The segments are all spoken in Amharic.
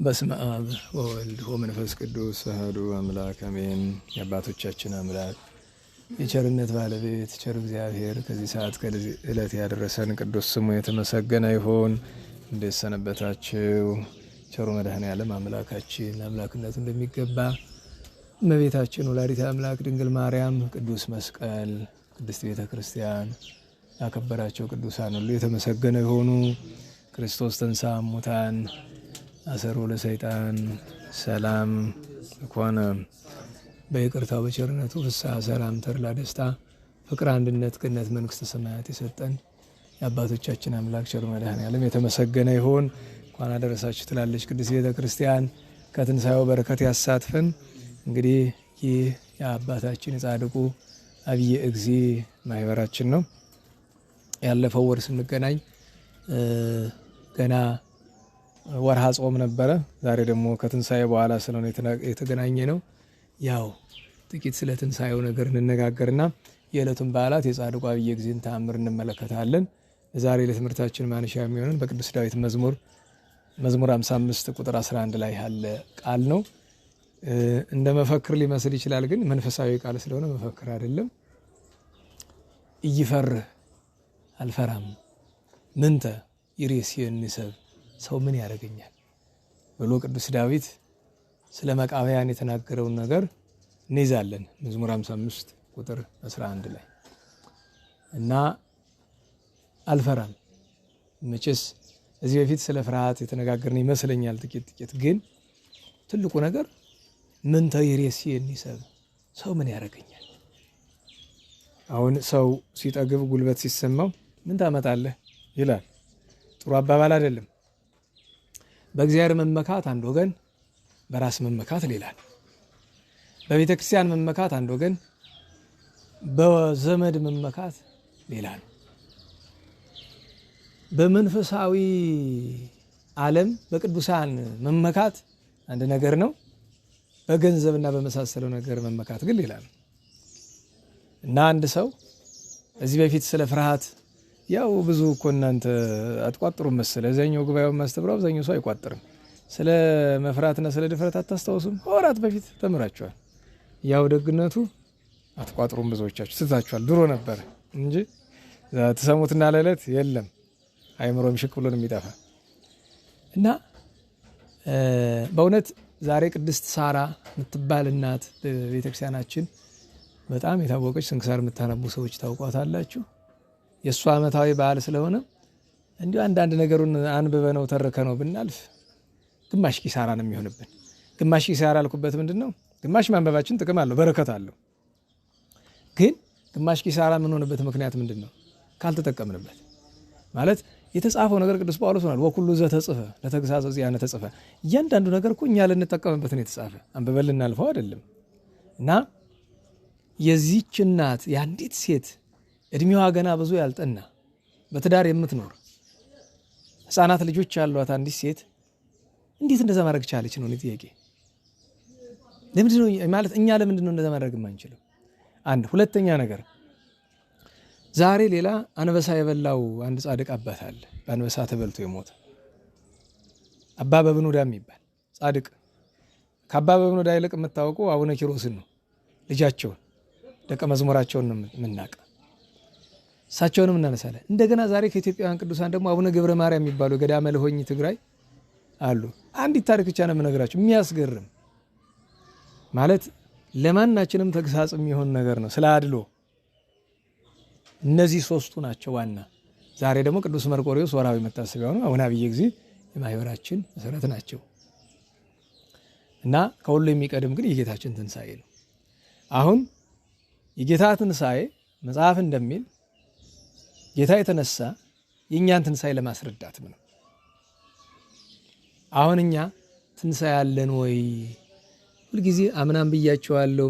በስመ አብ ወወልድ ወመንፈስ ቅዱስ አሐዱ አምላክ አሜን። የአባቶቻችን አምላክ የቸርነት ባለቤት ቸር እግዚአብሔር ከዚህ ሰዓት ከዚህ ዕለት ያደረሰን ቅዱስ ስሙ የተመሰገነ ይሁን። እንዴት ሰነበታችሁ? ቸሩ መድኃኔዓለም አምላካችን አምላክነቱ እንደሚገባ እመቤታችን ወላዲተ አምላክ ድንግል ማርያም፣ ቅዱስ መስቀል፣ ቅድስት ቤተ ክርስቲያን ያከበራቸው ቅዱሳን ሁሉ የተመሰገነ ይሁኑ። ክርስቶስ ተንሥአ እሙታን አሰሮ ለሰይጣን ሰላም ኮነ። በይቅርታው በቸርነቱ ፍስሐ ሰላም ተድላ ደስታ ፍቅር አንድነት ገነት መንግስተ ሰማያት የሰጠን የአባቶቻችን አምላክ ቸሩ መድኃኔዓለም የተመሰገነ ይሁን። እንኳን አደረሳችሁ ትላለች ቅድስት ቤተ ክርስቲያን። ከትንሣኤው በረከት ያሳትፈን። እንግዲህ ይህ የአባታችን የጻድቁ አብየ እግዚእ ማህበራችን ነው። ያለፈው ወር ስንገናኝ ገና ወርሃ ጾም ነበረ። ዛሬ ደግሞ ከትንሣኤ በኋላ ስለሆነ የተገናኘ ነው። ያው ጥቂት ስለ ትንሣኤው ነገር እንነጋገርና የዕለቱን በዓላት የጻድቁ አብየ እግዚእን ተአምር እንመለከታለን። ዛሬ ለትምህርታችን ማንሻ የሚሆንን በቅዱስ ዳዊት መዝሙር 55 ቁጥር 11 ላይ ያለ ቃል ነው። እንደ መፈክር ሊመስል ይችላል፣ ግን መንፈሳዊ ቃል ስለሆነ መፈክር አይደለም። ኢይፈርህ አልፈራም ምንተ ይሬስየኒ ሰብ፣ ሰው ምን ያደርገኛል ብሎ ቅዱስ ዳዊት ስለ መቃብያን የተናገረውን ነገር እንይዛለን። መዝሙር 55 ቁጥር 11 ላይ እና አልፈራም። መቼስ እዚህ በፊት ስለ ፍርሃት የተነጋገርን ይመስለኛል ጥቂት። ግን ትልቁ ነገር ምንተ ይሬስየኒ ሰብ፣ ሰው ምን ያደርገኛል። አሁን ሰው ሲጠግብ ጉልበት ሲሰማው ምን ታመጣለህ ይላል። ጥሩ አባባል አይደለም። በእግዚአብሔር መመካት አንድ ወገን፣ በራስ መመካት ሌላ ነው። በቤተ ክርስቲያን መመካት አንድ ወገን፣ በዘመድ መመካት ሌላ ነው። በመንፈሳዊ ዓለም በቅዱሳን መመካት አንድ ነገር ነው። በገንዘብና በመሳሰለው ነገር መመካት ግን ሌላ ነው እና አንድ ሰው እዚህ በፊት ስለ ፍርሃት ያው ብዙ እኮ እናንተ አትቋጥሩም መሰለ። እዛኛው ጉባኤውን ማስተብረው አብዛኛው ሰው አይቋጥርም። ስለ መፍራትና ስለ ድፍረት አታስታውሱም? ወራት በፊት ተምራችኋል። ያው ደግነቱ አትቋጥሩም። ብዙዎቻችሁ ትታችኋል። ድሮ ነበር እንጂ ተሰሙትና ለለት የለም አይምሮም ሽክ ብሎን የሚጠፋ እና በእውነት ዛሬ ቅድስት ሳራ የምትባል እናት በቤተክርስቲያናችን በጣም የታወቀች ስንክሳር የምታነቡ ሰዎች ታውቋታላችሁ። የእሱ ዓመታዊ በዓል ስለሆነ እንዲሁ አንዳንድ ነገሩን አንብበነው ተርከነው ብናልፍ ግማሽ ኪሳራ ነው የሚሆንብን። ግማሽ ኪሳራ አልኩበት ምንድን ነው? ግማሽ ማንበባችን ጥቅም አለው፣ በረከት አለው። ግን ግማሽ ኪሳራ የምንሆንበት ምክንያት ምንድን ነው? ካልተጠቀምንበት። ማለት የተጻፈው ነገር ቅዱስ ጳውሎስ ሆናል ወኩሉ ዘተጽፈ ለተግሳጽ ዚአነ ተጽፈ። እያንዳንዱ ነገር እኮ እኛ ልንጠቀምበት ነው የተጻፈ፣ አንብበን ልናልፈው አይደለም። እና የዚህች እናት የአንዲት ሴት እድሜዋ ገና ብዙ ያልጠና በትዳር የምትኖር ህፃናት ልጆች ያሏት አንዲት ሴት እንዴት እንደዛ ማድረግ ቻለች ነው ጥያቄ። ለምንድነው ማለት እኛ ለምንድነው እንደዛ ማድረግ የማንችለው? አንድ ሁለተኛ ነገር ዛሬ ሌላ አንበሳ የበላው አንድ ጻድቅ አባት አለ። በአንበሳ ተበልቶ የሞተ አባ በብኑዳ የሚባል ጻድቅ። ከአባ በብኑዳ ይልቅ የምታወቁ አቡነ ኪሮስን ነው። ልጃቸውን ደቀ መዝሙራቸውን ነው የምናውቅ። እሳቸውንም እናነሳለን። እንደገና ዛሬ ከኢትዮጵያውያን ቅዱሳን ደግሞ አቡነ ገብረ ማርያም የሚባሉ ገዳመ ለሆኝ ትግራይ አሉ። አንዲት ታሪክ ብቻ ነው የምነግራቸው፣ የሚያስገርም ማለት ለማናችንም ተግሳጽ የሚሆን ነገር ነው። ስለ አድሎ እነዚህ ሶስቱ ናቸው ዋና። ዛሬ ደግሞ ቅዱስ መርቆሬዎስ ወርሃዊ መታሰቢያው ነው። አቡነ አብየ እግዚእ የማህበራችን መሰረት ናቸው እና ከሁሉ የሚቀድም ግን የጌታችን ትንሣኤ ነው። አሁን የጌታ ትንሣኤ መጽሐፍ እንደሚል ጌታ የተነሳ የእኛን ትንሣኤ ለማስረዳት ነው። አሁን እኛ ትንሣኤ ያለን ወይ? ሁልጊዜ አምናም ብያቸዋለሁ።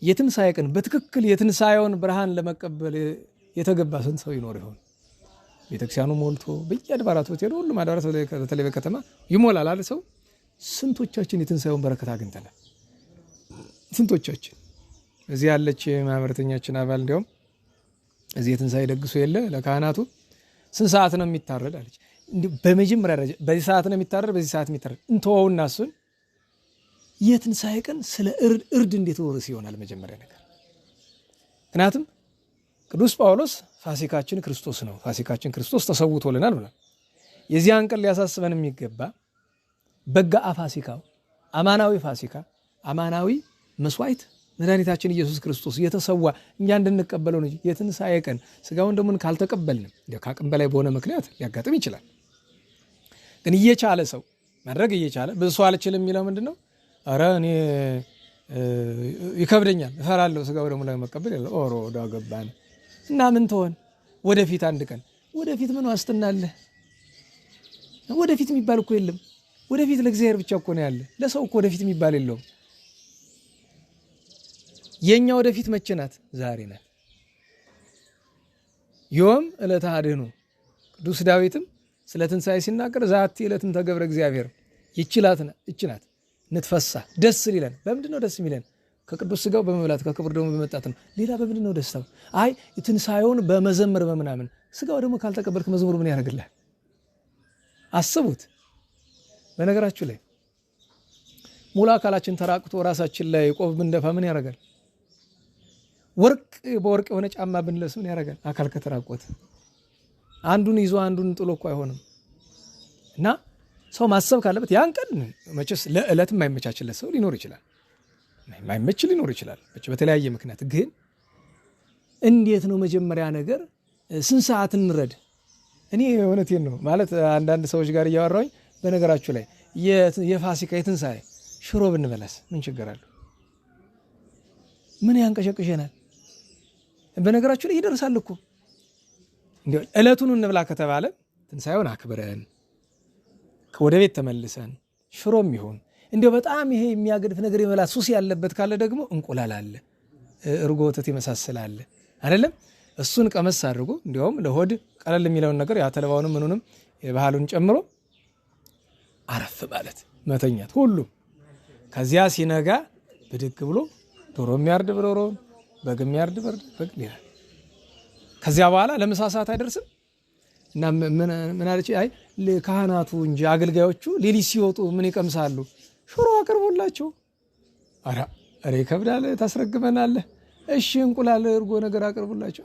የትንሣኤ ቀን በትክክል የትንሣኤውን ብርሃን ለመቀበል የተገባ ስንት ሰው ይኖር ይሆን? ቤተክርስቲያኑ ሞልቶ በየአድባራቱ ሄዶ ሁሉም አድባራት በተለይ በከተማ ይሞላል አለ ሰው። ስንቶቻችን የትንሣኤውን በረከት አግኝተናል? ስንቶቻችን? እዚህ ያለች ማህበረተኛችን አባል እንዲያውም እዚህ የትንሣኤ ደግሶ የለ ለካህናቱ ስንት ሰዓት ነው የሚታረድ አለች። በመጀመሪያ ደረጃ በዚህ ሰዓት ነው የሚታረድ፣ በዚህ ሰዓት የሚታረድ እንተወውና እሱን የትንሣኤ ቀን ስለ እርድ እንዴት ወርስ ይሆናል መጀመሪያ ነገር። ምክንያቱም ቅዱስ ጳውሎስ ፋሲካችን ክርስቶስ ነው፣ ፋሲካችን ክርስቶስ ተሰውቶልናል ብሏል። የዚያን ቀን ሊያሳስበን የሚገባ በጋአ ፋሲካው አማናዊ ፋሲካ አማናዊ መስዋዕት መድኃኒታችን ኢየሱስ ክርስቶስ የተሰዋ እኛ እንድንቀበለው ነው። የትንሣኤ ቀን ስጋውን ደሙን ካልተቀበልንም ከአቅም በላይ በሆነ ምክንያት ሊያጋጥም ይችላል። ግን እየቻለ ሰው ማድረግ እየቻለ ብዙ ሰው አልችልም የሚለው ምንድን ነው? ኧረ እኔ ይከብደኛል እፈራለሁ ስጋው ደሙን ላይ መቀበል ያለ ኦሮ ዳገባን እና ምን ትሆን ወደፊት አንድ ቀን ወደፊት ምን ዋስትና አለ? ወደፊት የሚባል እኮ የለም። ወደፊት ለእግዚአብሔር ብቻ እኮ ነው ያለ። ለሰው እኮ ወደፊት የሚባል የለውም። የኛ ወደፊት መቼ ናት? ዛሬ ናት። ዮም ዕለተ አድኅኖ ቅዱስ ዳዊትም ስለ ትንሣኤ ሲናገር ዛቲ ዕለትም ተገብረ እግዚአብሔር ይቺ ናት ንትፈሳ ደስ ሊለን። በምንድን ነው ደስ የሚለን? ከቅዱስ ስጋው በመብላት ከክቡር ደግሞ በመጣት ነው። ሌላ በምንድን ነው ደስታው? አይ ትንሣኤውን በመዘመር በምናምን። ስጋው ደግሞ ካልተቀበልክ መዝሙሩ ምን ያደርግልሃል? አስቡት። በነገራችሁ ላይ ሙሉ አካላችን ተራቅቶ ራሳችን ላይ ቆብ ብንደፋ ምን ያደርጋል? ወርቅ በወርቅ የሆነ ጫማ ብንለብስ ምን ያደርጋል? አካል ከተራቆተ አንዱን ይዞ አንዱን ጥሎ እኮ አይሆንም። እና ሰው ማሰብ ካለበት ያን ቀን መቼስ ለዕለት የማይመቻችለት ሰው ሊኖር ይችላል፣ የማይመች ሊኖር ይችላል በተለያየ ምክንያት። ግን እንዴት ነው መጀመሪያ ነገር ስንት ሰዓት እንረድ? እኔ እውነቴን ነው ማለት አንዳንድ ሰዎች ጋር እያወራሁኝ በነገራችሁ ላይ የፋሲካ የትንሣኤ ሽሮ ብንበላስ ምን ችግር አለው? ምን ያንቀሸቅሸናል? በነገራችሁ ላይ ይደርሳል እኮ እንዴ። ዕለቱን እንብላ ከተባለ ትንሣኤውን አክብረን ወደ ቤት ተመልሰን ሽሮም ይሁን እንዲያው በጣም ይሄ የሚያገድፍ ነገር የመብላት ሱስ ያለበት ካለ ደግሞ እንቁላል አለ፣ እርጎ፣ ወተት ይመሳሰላል አይደለም? እሱን ቀመስ አድርጎ እንዲያውም ለሆድ ቀለል የሚለውን ነገር ያተለባውንም ምኑንም የባህሉን ጨምሮ አረፍ ማለት መተኛት ሁሉም። ከዚያ ሲነጋ ብድግ ብሎ ዶሮ የሚያርድ ዶሮ፣ በግ የሚያርድ በግ ይላል። ከዚያ በኋላ ለምሳ ሰዓት አይደርስም እና ምን አለች? አይ ካህናቱ እንጂ አገልጋዮቹ ሌሊት ሲወጡ ምን ይቀምሳሉ? ሽሮ አቅርቦላቸው። ኧረ ይከብዳል፣ ታስረግመናለህ። እሺ እንቁላል፣ እርጎ ነገር አቅርቦላቸው።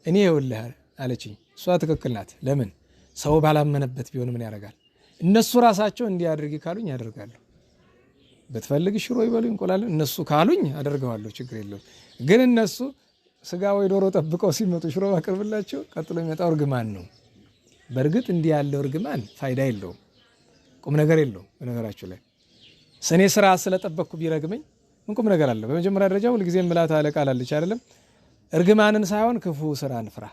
እኔ ይኸውልህ አለችኝ። እሷ ትክክል ናት። ለምን ሰው ባላመነበት ቢሆን ምን ያደርጋል? እነሱ ራሳቸው እንዲያደርግ ካሉኝ ያደርጋለሁ። ብትፈልግ ሽሮ ይበሉ እንቁላል፣ እነሱ ካሉኝ አደርገዋለሁ፣ ችግር የለውም። ግን እነሱ ስጋ ወይ ዶሮ ጠብቀው ሲመጡ ሽሮ አቅርብላቸው፣ ቀጥሎ የሚመጣው እርግማን ነው። በእርግጥ እንዲህ ያለው እርግማን ፋይዳ የለውም፣ ቁም ነገር የለውም። በነገራችሁ ላይ ሰኔ ስራ ስለጠበቅኩ ቢረግመኝ ምን ቁም ነገር አለ? በመጀመሪያ ደረጃ ሁልጊዜም ምላት አለቃላለች አይደለም? እርግማንን ሳይሆን ክፉ ስራን ፍራ።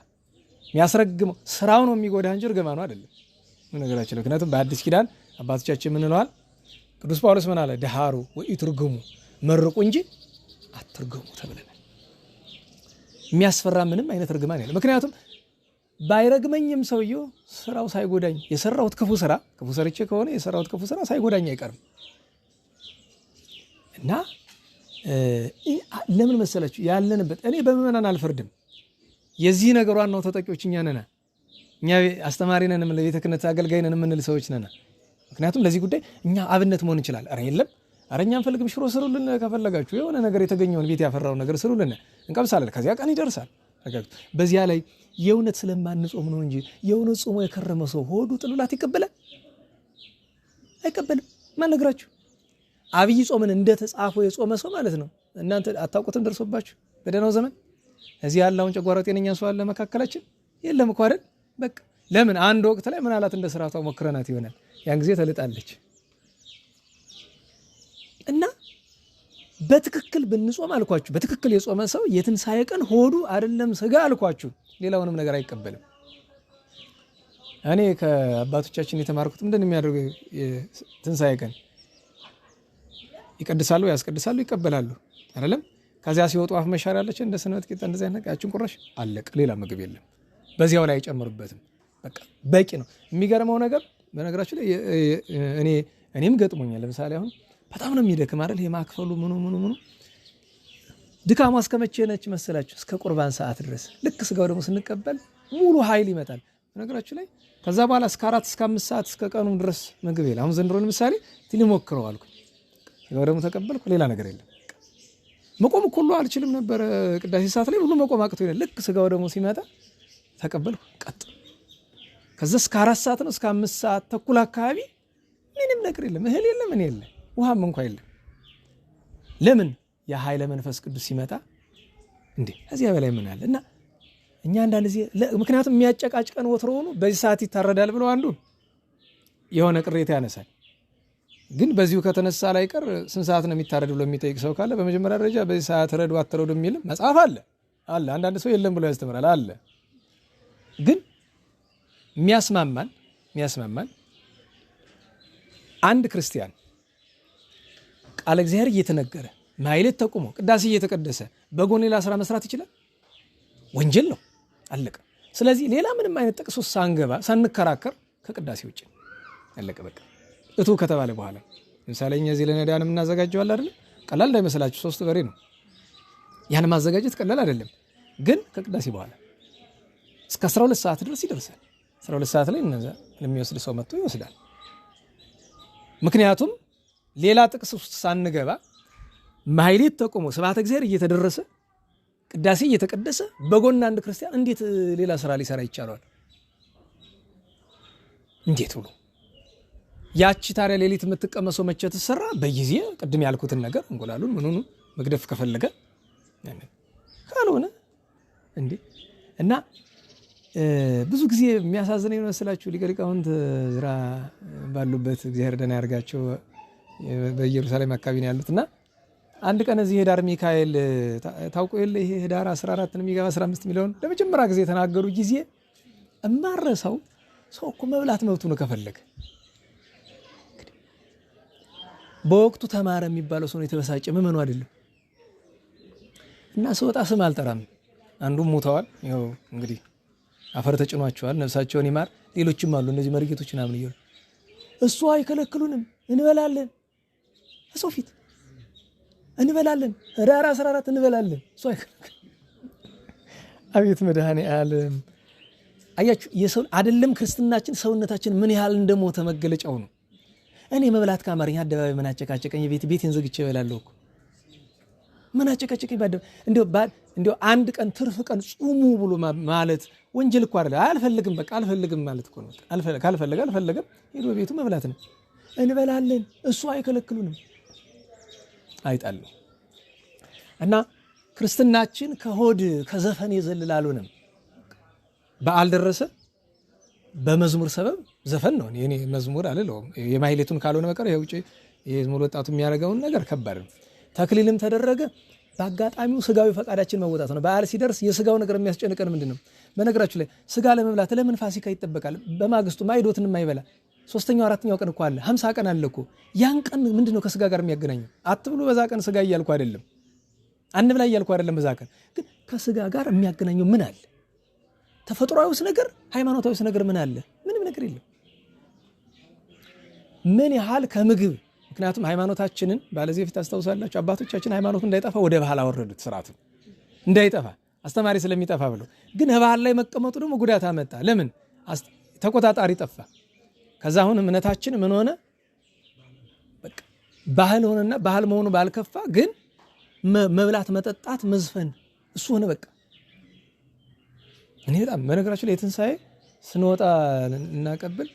የሚያስረግመው ስራው ነው የሚጎዳ እንጂ እርግማኑ አይደለም። በነገራችሁ ላይ ምክንያቱም በአዲስ ኪዳን አባቶቻችን ምን ብለዋል? ቅዱስ ጳውሎስ ምን አለ? ደሃሩ ወኢትርግሙ፣ መርቁ እንጂ አትርገሙ ተብለናል። የሚያስፈራ ምንም አይነት እርግማን የለም። ምክንያቱም ባይረግመኝም ሰውየው ስራው ሳይጎዳኝ የሰራሁት ክፉ ሰርቼ ከሆነ የሰራሁት ክፉ ስራ ሳይጎዳኝ አይቀርም። እና ለምን መሰላችሁ ያለንበት፣ እኔ በምዕመናን አልፈርድም። የዚህ ነገር ዋናው ተጠቂዎች እኛ ነን። እኛ አስተማሪ ነን፣ ለቤተ ክህነት አገልጋይ ነን የምንል ሰዎች ነን። ምክንያቱም ለዚህ ጉዳይ እኛ አብነት መሆን እንችላል። የለም እኛ አንፈልግም፣ ሽሮ ስሩልን፣ ከፈለጋችሁ የሆነ ነገር የተገኘውን ቤት ያፈራው ነገር ስሩልን፣ እንቀምሳለን። ከዚያ ቀን ይደርሳል። በዚያ ላይ የእውነት ስለማንጾም ነው እንጂ የእውነት ጾሞ የከረመ ሰው ሆዱ ጥሉላት ይቀበላል? አይቀበልም። ማን ነግራችሁ? አብይ ጾምን እንደተጻፈው የጾመ ሰው ማለት ነው። እናንተ አታውቁትም? ደርሶባችሁ በደህናው ዘመን እዚህ ያለውን ጨጓራ ጤነኛ ሰው አለ መካከላችን? የለም እኮ አይደል? በቃ ለምን አንድ ወቅት ላይ ምን አላት እንደ ስራቷ ሞክረናት ይሆናል። ያን ጊዜ ተልጣለች። እና በትክክል ብንጾም አልኳችሁ፣ በትክክል የጾመ ሰው የትንሣኤ ቀን ሆዱ አይደለም ስጋ አልኳችሁ፣ ሌላውንም ነገር አይቀበልም። እኔ ከአባቶቻችን የተማርኩት ምንድን የሚያደርጉ ትንሣኤ ቀን ይቀድሳሉ፣ ያስቀድሳሉ፣ ይቀበላሉ አይደለም። ከዚያ ሲወጡ አፍ መሻር ያለች እንደ ስንበት ቂጣ እንደዚህ አይነት ያችን ቁራሽ አለቅ፣ ሌላ ምግብ የለም። በዚያው ላይ አይጨምሩበትም። በቃ በቂ ነው። የሚገርመው ነገር በነገራችሁ ላይ እኔም ገጥሞኛል። ለምሳሌ አሁን በጣም ነው የሚደክም አይደል? የማክፈሉ ምኑ ድካሙ እስከመቼ ነች መሰላችሁ? እስከ ቁርባን ሰዓት ድረስ። ልክ ስጋው ደግሞ ስንቀበል ሙሉ ኃይል ይመጣል። ነገራችሁ ላይ ከዛ በኋላ እስከ 4 እስከ 5 ሰዓት እስከ ቀኑ ድረስ ምግብ የለም። አሁን ዘንድሮ ለምሳሌ ትል ሞክረው አልኩኝ። ስጋው ደግሞ ተቀበልኩ። ሌላ ነገር የለም። መቆም ሁሉ አልችልም ነበር። ቅዳሴ ሰዓት ላይ ሁሉ መቆም አቅቶ ይላል። ልክ ስጋው ደግሞ ሲመጣ ተቀበልኩ። ቀጥ ከዛ እስከ 4 ሰዓት ነው እስከ 5 ሰዓት ተኩል አካባቢ ምንም ነገር የለም። እህል የለም፣ ምን የለም፣ ውሃም እንኳን የለም። ለምን? የኃይለ መንፈስ ቅዱስ ሲመጣ እንዴ ከዚያ በላይ ምን አለ? እና እኛ አንዳንድ ጊዜ ምክንያቱም የሚያጨቃጭቀን ወትሮ ሆኖ በዚህ ሰዓት ይታረዳል ብለው አንዱ የሆነ ቅሬታ ያነሳል። ግን በዚሁ ከተነሳ ላይ ቀር ስንት ሰዓት ነው የሚታረድ ብሎ የሚጠይቅ ሰው ካለ በመጀመሪያ ደረጃ በዚህ ሰዓት ረዱ አትረዱ የሚል መጽሐፍ አለ። አንዳንድ ሰው የለም ብሎ ያስተምራል አለ። ግን የሚያስማማን አንድ ክርስቲያን ቃለ እግዚአብሔር እየተነገረ ማይሌት ተቆሞ ቅዳሴ እየተቀደሰ በጎን ሌላ ስራ መስራት ይችላል? ወንጀል ነው። አለቀ። ስለዚህ ሌላ ምንም አይነት ጥቅስ ውስጥ ሳንገባ ሳንከራከር ከቅዳሴ ውጭ አለቀ በቃ። እቱ ከተባለ በኋላ ለምሳሌ እኛ እዚህ ለነዳያን የምናዘጋጀው አለ አይደል? ቀላል እንዳይመስላችሁ 3 በሬ ነው። ያን ማዘጋጀት ቀላል አይደለም። ግን ከቅዳሴ በኋላ እስከ 12 ሰዓት ድረስ ይደርሳል። 12 ሰዓት ላይ እነዛ ለሚወስድ ሰው መጥቶ ይወስዳል። ምክንያቱም ሌላ ጥቅስ ውስጥ ሳንገባ ማህሌት ተቆሞ ስብሐተ እግዚአብሔር እየተደረሰ ቅዳሴ እየተቀደሰ በጎን አንድ ክርስቲያን እንዴት ሌላ ስራ ሊሰራ ይቻላል? እንዴት ብሎ ያቺ ታዲያ ሌሊት የምትቀመሰው መቼ ተሰራ? በጊዜ ቅድም ያልኩትን ነገር እንጎላሉን ምኑኑ መግደፍ ከፈለገ ካልሆነ እንዴ እና ብዙ ጊዜ የሚያሳዝነው ይመስላችሁ ሊቀ ሊቃውንት ዝራ ባሉበት እግዚአብሔር ደህና ያርጋቸው በኢየሩሳሌም አካባቢ ነው ያሉትና አንድ ቀን እዚህ ኅዳር ሚካኤል ታውቁ የለ ይሄ ኅዳር 14 ነው የሚገባ 15 ሚሊዮን ለመጀመሪያ ጊዜ የተናገሩ ጊዜ እማረሰው ሰው እኮ መብላት መብቱ ነው ከፈለገ። በወቅቱ ተማረ የሚባለው ሰው ነው የተበሳጨ ምመኑ አይደለም። እና ሰውጣ ስም አልጠራም። አንዱም ሞተዋል። ይኸው እንግዲህ አፈር ተጭኗቸዋል። ነፍሳቸውን ይማር። ሌሎችም አሉ እነዚህ መርጌቶች ምናምን ይሉ እሱ አይከለክሉንም እንበላለን። እሰው ፊት እንበላለን። ኅዳር 14 እንበላለን። እሱ አይከለክል። አቤት መድኃኔዓለም! አያችሁ የሰው አይደለም ክርስትናችን ሰውነታችን ምን ያህል እንደሞተ መገለጫው ነው። እኔ መብላት ካማረኝ አደባባይ ምን አጨቃጨቀኝ? ቤቴን ዘግቼ እበላለሁ እኮ ምን አጨቃጨቀኝ? እንደው አንድ ቀን ትርፍ ቀን ጾሙ ብሎ ማለት ወንጀል እኮ አይደለም። አልፈልግም በቃ አልፈልግም ማለት እኮ ነው። አልፈልግም ሄዶ ቤቱ መብላት ነው። እንበላለን። እሱ አይከለክሉንም። አይጣሉ እና ክርስትናችን ከሆድ ከዘፈን የዘልላሉንም በዓል ደረሰ በመዝሙር ሰበብ ዘፈን ነው። እኔ መዝሙር አልለውም የማህሌቱን ካልሆነ በቀር የውጪ የዝሙር ወጣቱ የሚያደርገውን ነገር ከባድ ነው። ተክሊልም ተደረገ በአጋጣሚው ስጋዊ ፈቃዳችን መወጣት ነው። በዓል ሲደርስ የስጋው ነገር የሚያስጨንቀን ምንድነው? በነገራችሁ ላይ ስጋ ለመብላት ለምን ፋሲካ ይጠበቃል? በማግስቱ ማይዶትን የማይበላ 3ኛው 4ኛው ቀን እኮ አለ 50 ቀን አለ እኮ። ያን ቀን ምንድነው ከስጋ ጋር የሚያገናኘው? አትብሉ በዛ ቀን ስጋ እያልኩ አይደለም፣ አንብላ እያልኩ አይደለም። በዛ ቀን ግን ከስጋ ጋር የሚያገናኘው ምን አለ? ተፈጥሯዊስ ነገር ሃይማኖታዊስ ነገር ምን አለ? ምንም ነገር የለም። ምን ያህል ከምግብ ምክንያቱም ሃይማኖታችንን ባለዚህ ፊት አስተውሳላችሁ አባቶቻችን ሃይማኖቱ እንዳይጠፋ ወደ ባህል አወረዱት። ስርዓቱ እንዳይጠፋ አስተማሪ ስለሚጠፋ ብሎ ግን ባህል ላይ መቀመጡ ደግሞ ጉዳት አመጣ። ለምን? ተቆጣጣሪ ጠፋ። ከዛ አሁን እምነታችን ምን ሆነ? በቃ ባህል ሆነና ባህል መሆኑ ባልከፋ ግን መብላት መጠጣት መዝፈን እሱ ሆነ በቃ። እኔ በጣም በነገራችን ላይ የትንሣኤ ስንወጣ እናቀብል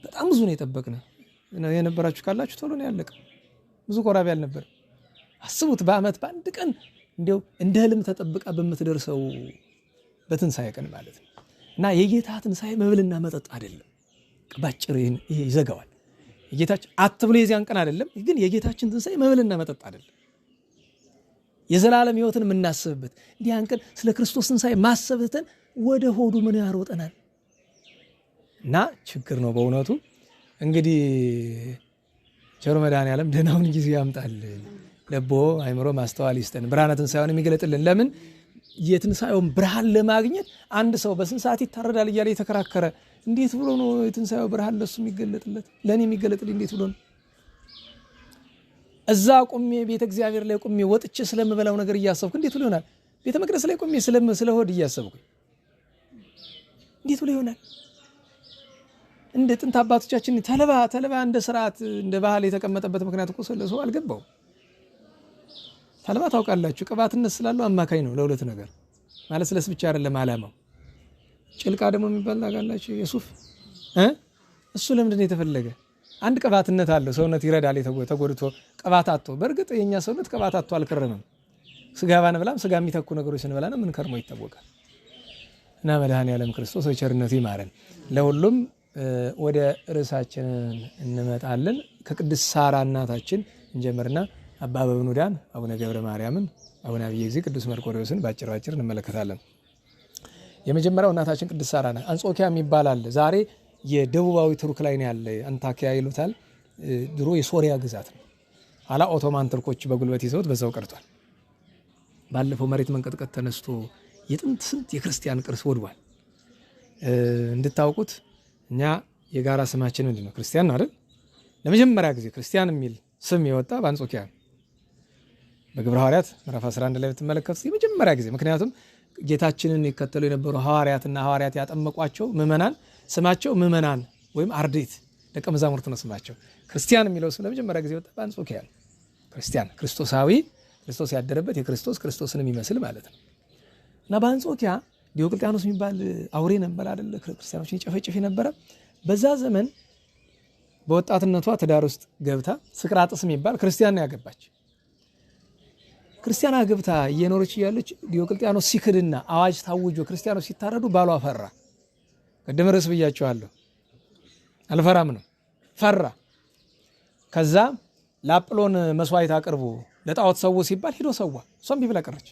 በጣም ብዙ ነው የጠበቅነው። የነበራችሁ ካላችሁ ቶሎ ነው ያለቀ። ብዙ ቆራቢ አልነበር። አስቡት በአመት በአንድ ቀን እንደው እንደ ህልም ተጠብቃ በምትደርሰው በትንሣኤ ቀን ማለት ነው። እና የጌታ ትንሣኤ መብልና መጠጥ አይደለም። ባጭር ይሄ ይዘጋዋል። የጌታችን አትብሎ የዚያን ቀን አይደለም፣ ግን የጌታችን ትንሣኤ መብልና መጠጥ አይደለም። የዘላለም ህይወትን የምናስብበት እንዲህ ያን ቀን ስለ ክርስቶስ ትንሣኤ ማሰብተን ወደ ሆዱ ምን ያሮጠናል? እና ችግር ነው በእውነቱ። እንግዲህ ቸሩ መድኃኔዓለም ደህናውን ጊዜ ያምጣል። ልቦ አይምሮ ማስተዋል ይስጠን። ብርሃነ ትንሣኤውን የሚገለጥልን። ለምን የትንሣኤውን ብርሃን ለማግኘት አንድ ሰው በስንት ሰዓት ይታረዳል እያለ የተከራከረ እንዴት ብሎ ነው የትንሣኤው ብርሃን ለሱ የሚገለጥለት? ለኔ የሚገለጥልኝ እንዴት ብሎ ነው? እዛ ቁሜ ቤተ እግዚአብሔር ላይ ቁሜ ወጥቼ ስለምበላው ነገር እያሰብኩ እንዴት ብሎ ይሆናል? ቤተ መቅደስ ላይ ቁሜ ስለሆድ እያሰብኩ እንዴት ብሎ ይሆናል? እንደ ጥንት አባቶቻችን ተልባ እንደ ስርዓት እንደ ባህል የተቀመጠበት ምክንያት እኮ ሰው አልገባው። ተልባ ታውቃላችሁ ቅባትነት ስላለው አማካኝ ነው ለሁለት ነገር ማለት ስለስ ብቻ አይደለም ዓላማው። ጭልቃ ደግሞ የሚባል ታውቃላችሁ የሱፍ እሱ ለምንድን ነው የተፈለገ? አንድ ቅባትነት አለው ሰውነት ይረዳል ተጎድቶ ቅባት አጥቶ። በእርግጥ የኛ ሰውነት ቅባት አጥቶ አልከረመም። ስጋ ባንበላም ስጋ የሚተኩ ነገሮች ስንበላና ምን ከርሞ ይታወቃል። እና መድኃኔዓለም ክርስቶስ በቸርነቱ ይማረን። ለሁሉም ወደ ርዕሳችን እንመጣለን። ከቅድስት ሳራ እናታችን እንጀምርና አባ በብኑዳን አቡነ ገብረ ማርያምን አቡነ አብየ ጊዜ ቅዱስ መርቆሬዎስን ባጭር እንመለከታለን። የመጀመሪያው እናታችን ቅድስት ሳራ ናት። አንጾኪያ የሚባል አለ። ዛሬ የደቡባዊ ቱርክ ላይ ነው ያለ። አንታኪያ ይሉታል። ድሮ የሶሪያ ግዛት ነው። ኋላ ኦቶማን ቱርኮች በጉልበት ይዘውት በዛው ቀርቷል። ባለፈው መሬት መንቀጥቀጥ ተነስቶ የጥንት ስንት የክርስቲያን ቅርስ ወድቧል። እንድታውቁት እኛ የጋራ ስማችን ምንድነው? ክርስቲያን ነው አይደል? ለመጀመሪያ ጊዜ ክርስቲያን የሚል ስም የወጣ በአንጾኪያ በግብረ ሐዋርያት ምዕራፍ 11 ላይ ብትመለከቱት የመጀመሪያ ጊዜ። ምክንያቱም ጌታችንን ይከተሉ የነበሩ ሐዋርያትና ሐዋርያት ያጠመቋቸው ምእመናን ስማቸው ምእመናን ወይም አርድእት ደቀ መዛሙርት ነው ስማቸው። ክርስቲያን የሚለው ስም ለመጀመሪያ ጊዜ ወጣ በአንጾኪያ ነው። ክርስቲያን ክርስቶሳዊ፣ ክርስቶስ ያደረበት ክርስቶስን የሚመስል ማለት ነው። እና በአንጾኪያ ዲዮቅልጥያኖስ የሚባል አውሬ ነበር አይደል? ክርስቲያኖችን ይጨፈጭፍ ነበረ። በዛ ዘመን በወጣትነቷ ትዳር ውስጥ ገብታ ስቅራጥስ የሚባል ክርስቲያን ነው ያገባች። ክርስቲያና ገብታ እየኖረች እያለች ዲዮቅልጥያኖስ ሲክድና አዋጅ ታውጆ ክርስቲያኖች ሲታረዱ ባሏ ፈራ። ቅድም ርዕስ ብያቸዋለሁ። አልፈራም ነው ፈራ። ከዛ ለአጵሎን መስዋዕት አቅርቡ ለጣዖት ሰው ሲባል ሂዶ ሰዋ። እሷም ቢብላ ቀረች።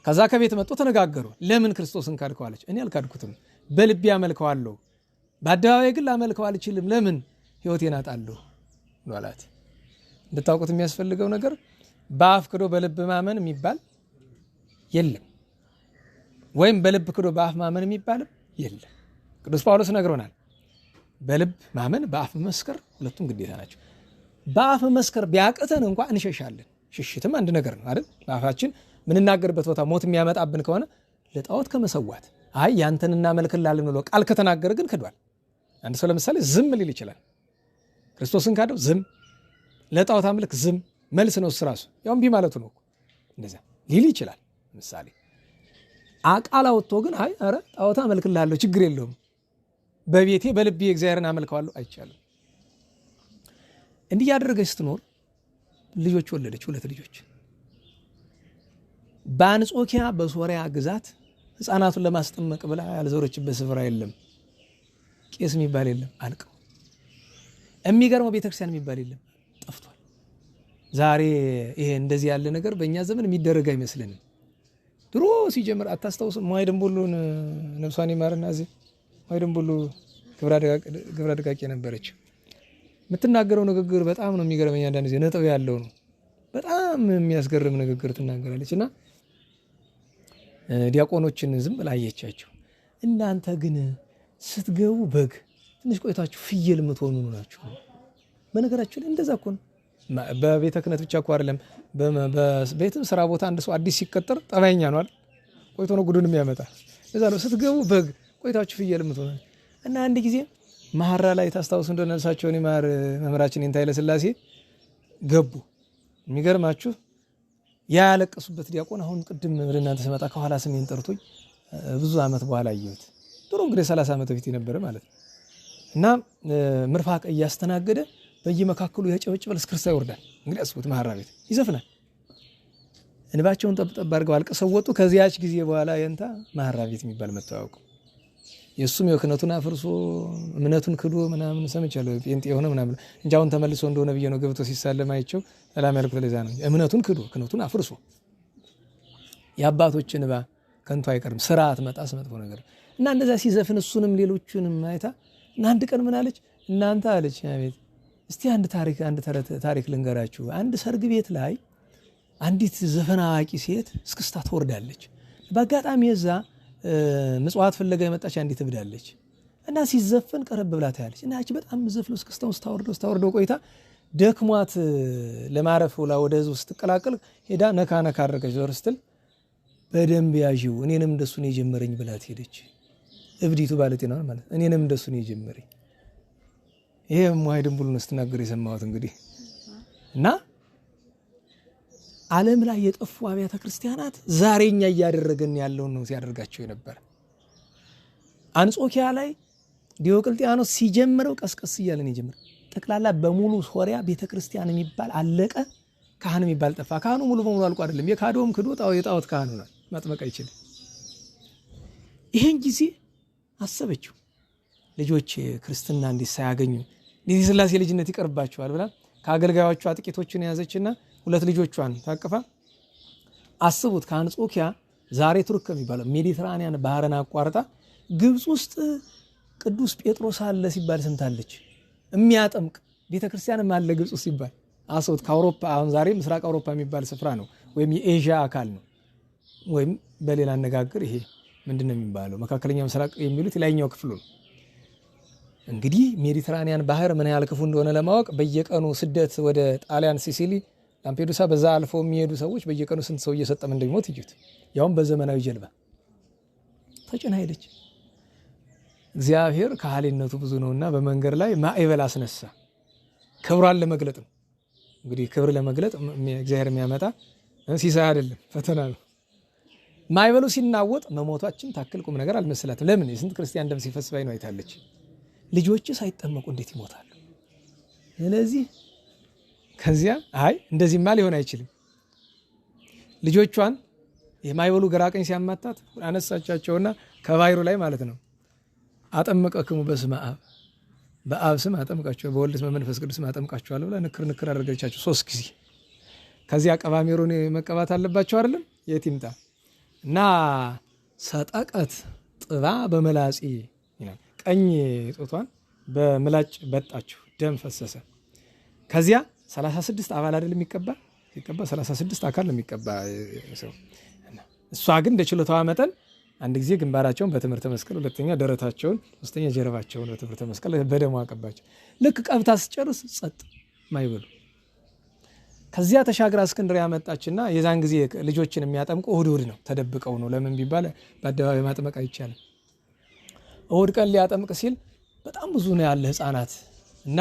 ከዛ ከቤት መጥቶ ተነጋገሩ። ለምን ክርስቶስን ካድከዋለች? እኔ አልካድኩትም፣ በልቤ አመልከዋለሁ፣ በአደባባይ ግን ላመልከው አልችልም። ለምን? ሕይወቴን አጣለሁ አላት። እንድታውቁት የሚያስፈልገው ነገር በአፍ ክዶ በልብ ማመን የሚባል የለም፣ ወይም በልብ ክዶ በአፍ ማመን የሚባልም የለም። ቅዱስ ጳውሎስ ነግሮናል። በልብ ማመን በአፍ መስከር ሁለቱም ግዴታ ናቸው። በአፍ መስከር ቢያቅተን እንኳን እንሸሻለን። ሽሽትም አንድ ነገር ነው አይደል? በአፋችን ምንናገርበት ቦታ ሞት የሚያመጣብን ከሆነ ለጣዖት ከመሰዋት አይ ያንተን እናመልክላለን ብሎ ቃል ከተናገረ ግን ክዷል። አንድ ሰው ለምሳሌ ዝም ሊል ይችላል። ክርስቶስን ካደው ዝም፣ ለጣዖት አምልክ ዝም መልስ ነው ራሱ። ያው እምቢ ማለቱ ነው። እንደዛ ሊል ይችላል። ምሳሌ አቃል አውጥቶ ግን አይ አረ ጣዖት አመልክላለሁ ችግር የለውም በቤቴ በልቤ እግዚአብሔርን አመልከዋለሁ አይቻልም። እንዲህ ያደረገች ስትኖር ልጆች ወለደች፣ 2 ልጆች። በአንጾኪያ በሶሪያ ግዛት ሕፃናቱን ለማስጠመቅ ብላ ያልዞረችበት ስፍራ የለም። ቄስ የሚባል የለም፣ አልቀው። የሚገርመው ቤተክርስቲያን የሚባል የለም፣ ጠፍቷል። ዛሬ ይሄ እንደዚህ ያለ ነገር በእኛ ዘመን የሚደረግ አይመስልንም። ድሮ ሲጀምር አታስታውስም? ሟይ ደንቦሎን ነፍሷን ይማርና እዚህ ሟይ ደንቦሎ ግብረ ደቃቂ ነበረች። የምትናገረው ንግግር በጣም ነው የሚገርመኝ። አንዳንድ ጊዜ ነጥብ ያለው ነው። በጣም የሚያስገርም ንግግር ትናገራለች። እና ዲያቆኖችን ዝም ብላ አየቻቸው። እናንተ ግን ስትገቡ በግ ትንሽ ቆይታችሁ ፍየል የምትሆኑ ናችሁ። በነገራችሁ ላይ እንደዛ እኮ ነው። በቤተ ክህነት ብቻ እኮ አይደለም፣ በቤትም ስራ ቦታ አንድ ሰው አዲስ ሲቀጠር ጠባይኛ ነው አይደል? ቆይቶ ነው ጉዱን የሚያመጣ። እዛ ነው ስትገቡ በግ ቆይታችሁ ፍየል የምትሆኑ። እና አንድ ጊዜ መሐራ ላይ ታስታውሱ እንደሆነ ነፍሳቸውን ይማር መምህራችን ይንታ ኃይለ ሥላሴ ገቡ። የሚገርማችሁ ያለቀሱበት ዲያቆን አሁን ቅድም ወደ እናንተ ስመጣ ከኋላ ስሜን ጠርቶኝ ብዙ ዓመት በኋላ አየሁት። ጥሩ እንግዲህ 30 ዓመት በፊት የነበረ ማለት ነው። እና ምርፋቅ እያስተናገደ በየመካከሉ ያጨበጭባል፣ እስክርስታ ይወርዳል። እንግዲህ አስቡት፣ መሐራ ቤት ይዘፍናል። እንባቸውን ጠብጠብ አድርገው አልቅሰው ወጡ። ከዚያች ጊዜ በኋላ የንታ መሐራ ቤት የሚባል መታወቁ። የእሱም የክህነቱን አፍርሶ እምነቱን ክዶ ምናምን ሰምቻለሁ። ጴንጤ የሆነ ምናምን እንጂ አሁን ተመልሶ እንደሆነ ብዬ ነው ገብቶ ሲሳለም አይቼው ሰላም ያልኩት ለዛ ነው። እምነቱን ክዶ ክህነቱን አፍርሶ የአባቶችን እንባ ከንቱ አይቀርም። ስርዓት መጣስ መጥፎ ነገር እና እንደዛ ሲዘፍን እሱንም ሌሎቹንም አይታ እና አንድ ቀን ምን አለች? እናንተ አለች አቤት፣ እስቲ አንድ ታሪክ ልንገራችሁ። አንድ ሰርግ ቤት ላይ አንዲት ዘፈን አዋቂ ሴት እስክስታ ትወርዳለች። በአጋጣሚ የዛ ምጽዋት ፍለጋ የመጣች አንዲት እብዳለች እና ሲዘፈን ቀረብ ብላ ታያለች። እና ያቺ በጣም ዘፍነው እስክስታውን ስታወርደው ቆይታ ደክሟት ለማረፍ ውላ ወደ ህዝቡ ስትቀላቀል ሄዳ ነካ አድርገች ዞር ስትል በደንብ ያዥው እኔንም እንደሱ ነው የጀመረኝ ብላት ሄደች። እብዲቱ ባለጤና ማለት እኔንም እንደሱ ነው የጀመረኝ። ይሄ ሙሃይድን ብሎ ነው ስትናገር የሰማሁት እንግዲህ። እና ዓለም ላይ የጠፉ አብያተ ክርስቲያናት ዛሬኛ እያደረገን ያለውን ነው ሲያደርጋቸው የነበረ። አንጾኪያ ላይ ዲዮቅልጥያኖስ ሲጀምረው ቀስቀስ እያለን የጀመረ ጠቅላላ በሙሉ ሶሪያ ቤተክርስቲያን የሚባል አለቀ። ካህን የሚባል ጠፋ። ካህኑ ሙሉ በሙሉ አልቆ አይደለም የካዶም ክዶ የጣዖት ካህኑ ነው ማጥመቅ አይችልም። ይሄን ጊዜ አሰበችው ልጆች ክርስትና እንዲህ ሳያገኙ እንዲህ ስላሴ ልጅነት ይቀርባቸዋል ብላ ከአገልጋዮቿ ጥቂቶችን ያዘችና 2 ልጆቿን ታቅፋ አስቡት ከአንጾኪያ ዛሬ ቱርክ የሚባለው ሜዲትራኒያን ባህርን አቋርጣ ግብጽ ውስጥ ቅዱስ ጴጥሮስ አለ ሲባል ሰምታለች። የሚያጠምቅ ቤተክርስቲያንም አለ ግብጽ ውስጥ ሲባል አስቡት። ከአውሮፓ አሁን ዛሬ ምስራቅ አውሮፓ የሚባል ስፍራ ነው ወይም የኤዥያ አካል ነው። ወይም በሌላ አነጋገር ይሄ ምንድነው የሚባለው መካከለኛው ምስራቅ የሚሉት ላይኛው ክፍሉ ነው። እንግዲህ ሜዲትራኒያን ባህር ምን ያህል ክፉ እንደሆነ ለማወቅ በየቀኑ ስደት ወደ ጣሊያን ሲሲሊ ላምፔዱሳ በዛ አልፈው የሚሄዱ ሰዎች በየቀኑ ስንት ሰው እየሰጠም እንደሚሞት ይጁት። ያውም በዘመናዊ ጀልባ ተጭና ሄደች። እግዚአብሔር ከሃሊነቱ ብዙ ነውና በመንገድ ላይ ማዕበል አስነሳ። ክብሯን ለመግለጥ ነው። እንግዲህ ክብር ለመግለጥ እግዚአብሔር የሚያመጣ ሲሳይ አይደለም ፈተና ነው። ማዕበሉ ሲናወጥ መሞታችን ታክል ቁም ነገር አልመሰላትም። ለምን? የስንት ክርስቲያን ደም ሲፈስ ባይ ነው አይታለች። ልጆች ሳይጠመቁ እንዴት ይሞታሉ? ስለዚህ ከዚያ አይ እንደዚህማ ሊሆን አይችልም። ልጆቿን የማዕበሉ ገራቀኝ ሲያማታት አነሳቻቸውና ከባይሩ ላይ ማለት ነው አጠመቀክሙ በስመ አብ በአብ ስም አጠምቃቸው በወልድ ስም በመንፈስ ቅዱስ ስም አጠምቃቸዋለሁ ብላ ንክር ንክር አደረገቻቸው 3 ጊዜ። ከዚያ ቀባሜሮን መቀባት አለባቸው አይደለም የት ይምጣ እና ሰጠቀት ጥባ በመላጺ ይላል። ቀኝ ጾቷን በምላጭ በጣችሁ ደም ፈሰሰ። ከዚያ 36 አባል አይደለም የሚቀባ ሲቀባ 36 አካል ነው የሚቀባ ሰው። እሷ ግን እንደ ችሎታዋ መጠን አንድ ጊዜ ግንባራቸውን በትምህርተ መስቀል፣ ሁለተኛ ደረታቸውን፣ ሶስተኛ ጀርባቸውን በትምህርተ መስቀል በደሙ አቀባቸው። ልክ ቀብታ ስጨርስ ጸጥ ማይበሉ። ከዚያ ተሻግራ እስክንድርያ መጣችና የዛን ጊዜ ልጆችን የሚያጠምቁ እሁድ ነው ተደብቀው ነው። ለምን ቢባል በአደባባይ ማጥመቅ አይቻልም። እሁድ ቀን ሊያጠምቅ ሲል በጣም ብዙ ነው ያለ ህፃናት እና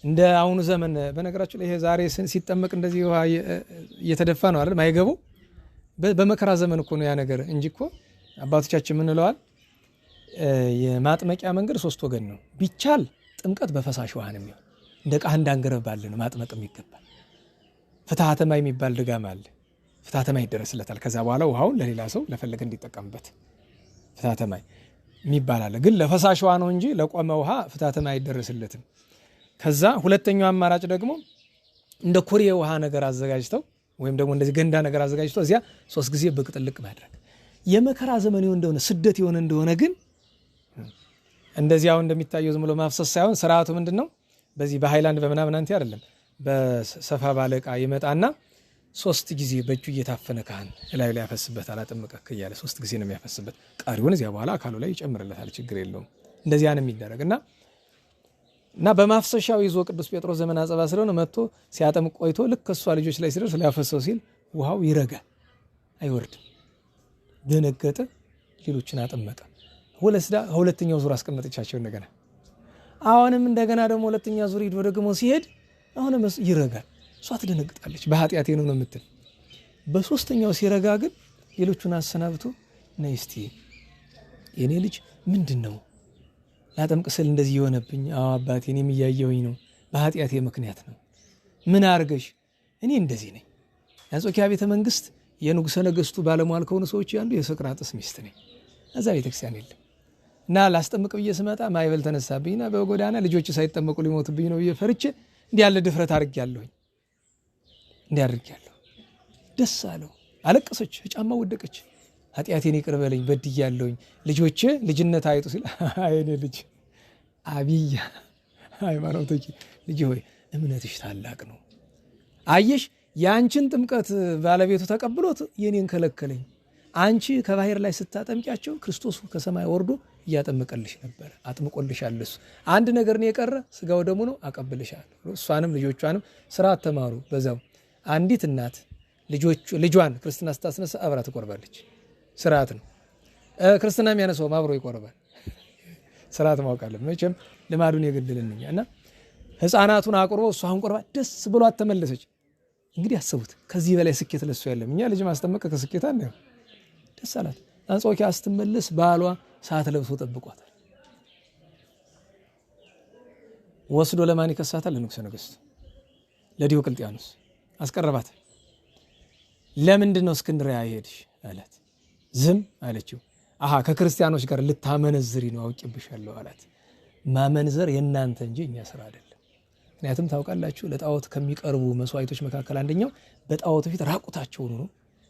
እንደ አሁኑ ዘመን በነገራችሁ ላይ ይሄ ዛሬ ሲጠመቅ እንደዚህ ውሃ እየተደፋ ነው አይደል ማይገቡ። በመከራ ዘመን እኮ ነው ያ ነገር እንጂ እኮ አባቶቻችን ምን ብለዋል? የማጥመቂያ መንገድ 3 ወገን ነው። ቢቻል ጥምቀት በፈሳሽ ውሃ ነው የሚሆን። እንደ ቃህ እንዳንገረብ ባለ ነው ማጥመቅም ይገባል። ፍትሐተ ማይ የሚባል ድጋም አለ። ፍትሐተ ማይ ይደረስለታል። ከዛ በኋላ ውሃውን ለሌላ ሰው ለፈለገ እንዲጠቀምበት ፍትሐተ ማይ የሚባል አለ። ግን ለፈሳሽ ውሃ ነው እንጂ ለቆመ ውሃ ፍትሐተ ማይ አይደረስለትም። ከዛ ሁለተኛው አማራጭ ደግሞ እንደ ኩሬ ውሃ ነገር አዘጋጅተው ወይም ደግሞ እንደዚህ ገንዳ ነገር አዘጋጅተው እዚያ 3 ጊዜ ብቅ ጥልቅ ማድረግ። የመከራ ዘመን ይሁን እንደሆነ ስደት ይሁን እንደሆነ ግን እንደዚያው እንደሚታየው ዝም ብሎ ማፍሰስ ሳይሆን ስርዓቱ ምንድነው? በዚህ በሃይላንድ በመናምን አንተ አይደለም በሰፋ ባለቃ ይመጣና 3 ጊዜ በእጁ እየታፈነ ካህን ላይ ያፈስበታል። አጥምቀክ እያለ 3 ጊዜ ነው የሚያፈስበት። ቀሪውን እዚያ በኋላ አካሉ ላይ ይጨምርለታል። ችግር የለውም። እንደዚያ ነው የሚደረግና በማፍሰሻው ይዞ ቅዱስ ጴጥሮስ ዘመን አጸባ ስለሆነ መጥቶ ሲያጠምቅ ቆይቶ ልክ እሷ ልጆች ላይ ሲደርስ ሊያፈሰው ሲል ውሃው ይረጋል፣ አይወርድም። ደነገጠ። ሌሎችን አጠመቀ። ሁለተኛው ዙር አስቀመጠቻቸው እንደገና። አሁንም እንደገና ደግሞ ሁለተኛ ዙር ሄዶ ደግሞ ሲሄድ አሁንም ይረጋል። እሷ ትደነግጣለች። በኃጢአቴ ነው የምትል። በሶስተኛው ሲረጋ ግን ሌሎቹን አሰናብቶ ነይ እስቲ የኔ ልጅ ምንድነው ላጠምቅ ስል እንደዚህ የሆነብኝ? አዎ አባቴ እኔም እያየሁኝ ነው። በኃጢአቴ ምክንያት ነው። ምን አርገሽ? እኔ እንደዚህ ነኝ። የአንጾኪያ ቤተ መንግስት የንጉሠ ነገሥቱ ባለሟል ከሆኑ ሰዎች አንዱ የሶቅራጥስ ሚስት ነኝ። እዛ ቤተክርስቲያን የለም እና ላስጠምቅ ብዬ ስመጣ ማዕበል ተነሳብኝና በጎዳና ልጆች ሳይጠመቁ ሊሞቱብኝ ነው ብዬ ፈርቼ እንዲህ ያለ ድፍረት አድርጌያለሁኝ። እንዲህ አድርጌያለሁ። ደስ አለው። አለቀሰች። ጫማ ወደቀች። ኃጢአቴን ይቅር በለኝ በድያለሁኝ። ልጆቼ ልጅነት አይጡ ሲል አይኔ ልጅ አብይ ሃይማኖቶች ልጅ ሆይ እምነትሽ ታላቅ ነው። አየሽ ያንቺን ጥምቀት ባለቤቱ ተቀብሎት የኔን ከለከለኝ። አንቺ ከባህር ላይ ስታጠምቂያቸው ክርስቶስ ከሰማይ ወርዶ እያጠመቀልሽ ነበር። አጥምቆልሻል። እሱ አንድ ነገር ነው የቀረ፣ ስጋው ደሙ ነው፣ አቀብልሻለሁ። እሷንም ልጆቿንም ስርዓት ተማሩ። በዛው አንዲት እናት ልጇን ክርስትና ስታስነሳ አብራ ትቆርባለች። ስርዓት ነው። ክርስትና የሚያነሳውም አብሮ ይቆርባል። ስርዓት ማወቅ አለብን። መቼም ልማዱን የገደልንኛ እና ህፃናቱን አቁርቦ እሷን ቆርባ ደስ ብሏት ተመለሰች። እንግዲህ አስቡት፣ ከዚህ በላይ ስኬት ለሱ የለም። እኛ ልጅ ማስጠመቅ ከስኬት አንደው ደስ አላት። አንጾኪያ ስትመለስ ባሏ ሰዓት ለብሶ ጠብቋታል። ወስዶ ለማን ይከሳታል? ለንጉሠ ነገሥቱ ለዲዮቅልጥያኖስ አስቀረባት። ለምንድን ነው እስክንድርያ ሄድሽ አላት። ዝም አለችው። አሃ ከክርስቲያኖች ጋር ልታመነዝሪ ነው አውቄብሻለሁ አላት። ማመንዘር የእናንተ እንጂ እኛ ስራ አይደለም። ምክንያቱም ታውቃላችሁ ለጣዖት ከሚቀርቡ መስዋዕቶች መካከል አንደኛው በጣዖቱ ፊት ራቁታቸውን ነው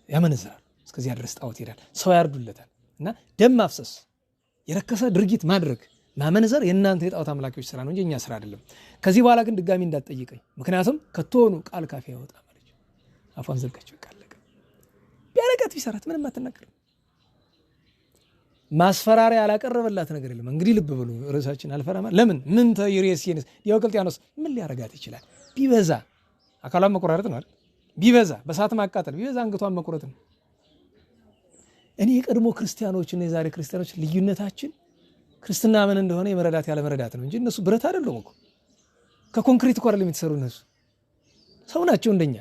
ያመነዝራሉ። እስከዚያ ድረስ ጣዖት ይሄዳል፣ ሰው ያርዱለታል። እና ደም ማፍሰስ፣ የረከሰ ድርጊት ማድረግ፣ ማመንዘር የእናንተ የጣዖት አምላኪዎች ስራ ነው እንጂ እኛ ስራ አይደለም። ከዚህ በኋላ ግን ድጋሚ እንዳትጠይቀኝ፣ ምክንያቱም ከቶኑ ቃል ካፌ ያወጣ ማለት ነው። አፏን ዘጋቸው። ቃለቀ ቢያረጋት ቢሰራት ምንም አትናገርም። ማስፈራሪያ ያላቀረበላት ነገር የለም። እንግዲህ ልብ ብሎ ርዕሳችን አልፈራማ። ለምን ምን ተይሬሲንስ ዲዮቅልጥያኖስ ምን ሊያረጋት ይችላል? ቢበዛ አካሏን መቆራረጥ ነው አይደል? ቢበዛ በሳት ማቃጠል፣ ቢበዛ አንገቷን መቁረጥ ነው። እኔ የቀድሞ ክርስቲያኖችና የዛሬ ክርስቲያኖች ልዩነታችን ክርስትና ምን እንደሆነ የመረዳት ያለ መረዳት ነው እንጂ እነሱ ብረት አይደሉም እኮ ከኮንክሪት እኮ አይደለም የተሰሩ። እነሱ ሰው ናቸው እንደኛ፣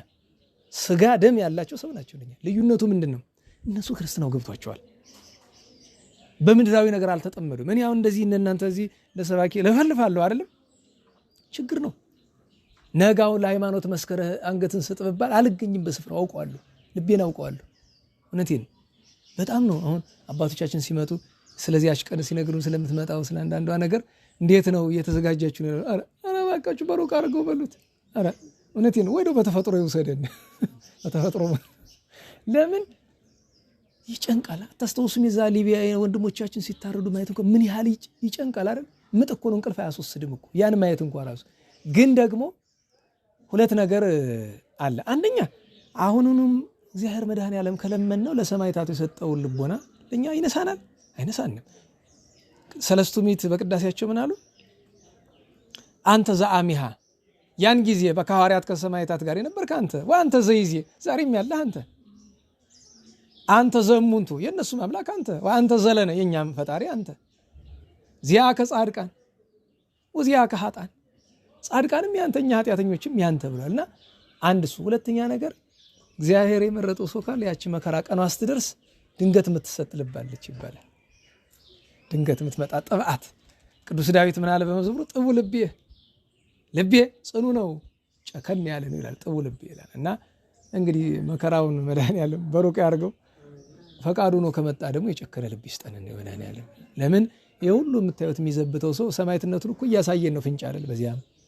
ስጋ ደም ያላቸው ሰው ናቸው እንደኛ። ልዩነቱ ምንድን ነው? እነሱ ክርስትናው ገብቷቸዋል። በምድራዊ ነገር አልተጠመዱም። እኔ አሁን እንደዚህ እናንተ እዚህ ለሰባኪ ለፈልፋለሁ አይደለም፣ ችግር ነው። ነጋው ለሃይማኖት መስከረ አንገትን ስጥ ብባል አልገኝም በስፍራው አውቀዋለሁ፣ ልቤን አውቀዋለሁ። እውነቴን በጣም ነው። አሁን አባቶቻችን ሲመጡ ስለዚያች ቀን ሲነግሩን ስለምትመጣው ስለ አንዳንዷ ነገር እንዴት ነው እየተዘጋጃችሁ ነው? አረ እባካችሁ በሩቅ አድርገው በሉት። አረ እውነቴን ነው። ወይዶ በተፈጥሮ ይውሰደን። በተፈጥሮ ለምን ይጨንቃል? አታስተውሱም? የዛ ሊቢያ ወንድሞቻችን ሲታረዱ ማየት እንኳን ምን ያህል ይጨንቃል አይደል? ምጥ እኮ ነው፣ እንቅልፍ አያስወስድም እኮ ያን ማየት እንኳን ራሱ። ግን ደግሞ ሁለት ነገር አለ። አንደኛ አሁኑንም እግዚአብሔር መድኃኔዓለም ከለመን ነው ለሰማዕታቱ የሰጠውን ልቦና ለኛ ይነሳናል? አይነሳንም። ሰለስቱ ምዕት በቅዳሴያቸው ምን አሉ? አንተ ዘአሚሃ፣ ያን ጊዜ በሐዋርያት ከሰማዕታት ጋር የነበርክ አንተ፣ ወአንተ ዘይዜ፣ ዛሬም ያለህ አንተ፣ አንተ ዘሙንቱ፣ የእነሱ አምላክ አንተ፣ ወአንተ ዘለነ፣ የእኛም ፈጣሪ አንተ፣ ዚያ ከጻድቃን ወዚያ ከኃጥአን፣ ጻድቃንም ያንተ እኛ ኃጢአተኞችም ያንተ ብሏልና አንድ እሱ። ሁለተኛ ነገር እግዚአብሔር የመረጠው ሰው ካለ ያቺ መከራ ቀኗ ስትደርስ ድንገት የምትሰጥ ልባለች ይባላል። ድንገት የምትመጣ ጥብዓት። ቅዱስ ዳዊት ምን አለ በመዝሙሩ? ጥቡ ልቤ፣ ልቤ ጽኑ ነው ጨከን ያለ ነው ይላል። ጥቡ ልቤ ይላል። እና እንግዲህ መከራውን መድኃኔዓለም በሩቅ ያድርገው። ፈቃዱ ነው ከመጣ ደግሞ የጨከነ ልብ ይስጠን ነው መድኃኔዓለም። ለምን የሁሉ የምታዩት የሚዘብተው ሰው ሰማዕትነቱን እኮ እያሳየን ነው። ፍንጭ አይደል?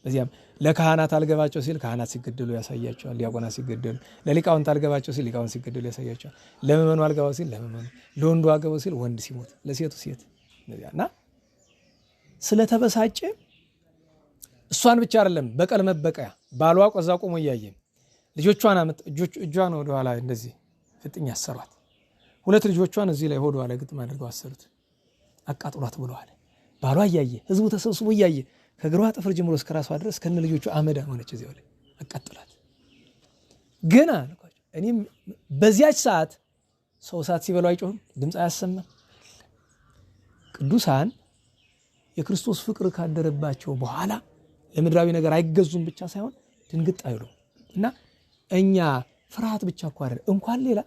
በዚያም ለካህናት አልገባቸው ሲል ካህናት ሲገደሉ ያሳያቸዋል፣ ዲያቆናት ሲገደሉ። ለሊቃውንት አልገባቸው ሲል ሊቃውንት ሲገደሉ ያሳያቸዋል። ለምእመኑ አልገባው ሲል ለምእመኑ፣ ለወንዱ አልገባው ሲል ወንድ ሲሞት፣ ለሴቱ ሴት። እና ስለተበሳጨ እሷን ብቻ አይደለም በቀል መበቀያ ባሏ ቆዛ ቆሞ እያየ ልጆቿን እጇን ወደኋላ እንደዚህ ፍጥኝ አሰሯት። ሁለት ልጆቿን እዚህ ላይ ሆዷ ላይ ግጥም አድርገው አሰሩት። አቃጥሏት ብለዋል። ባሏ እያየ ህዝቡ ተሰብስቦ እያየ ከእግሯ ጥፍር ጀምሮ እስከ ራሷ ድረስ ከነ ልጆቹ አመዳ ሆነች። እዚያው ላይ አቃጥሏት። ግን አልኳቸው እኔም በዚያች ሰዓት ሰው እሳት ሲበላው አይጮህም፣ ድምፅ አያሰማም። ቅዱሳን የክርስቶስ ፍቅር ካደረባቸው በኋላ ለምድራዊ ነገር አይገዙም ብቻ ሳይሆን ድንግጥ አይሉም። እና እኛ ፍርሃት ብቻ እኮ አይደል እንኳን ሌላ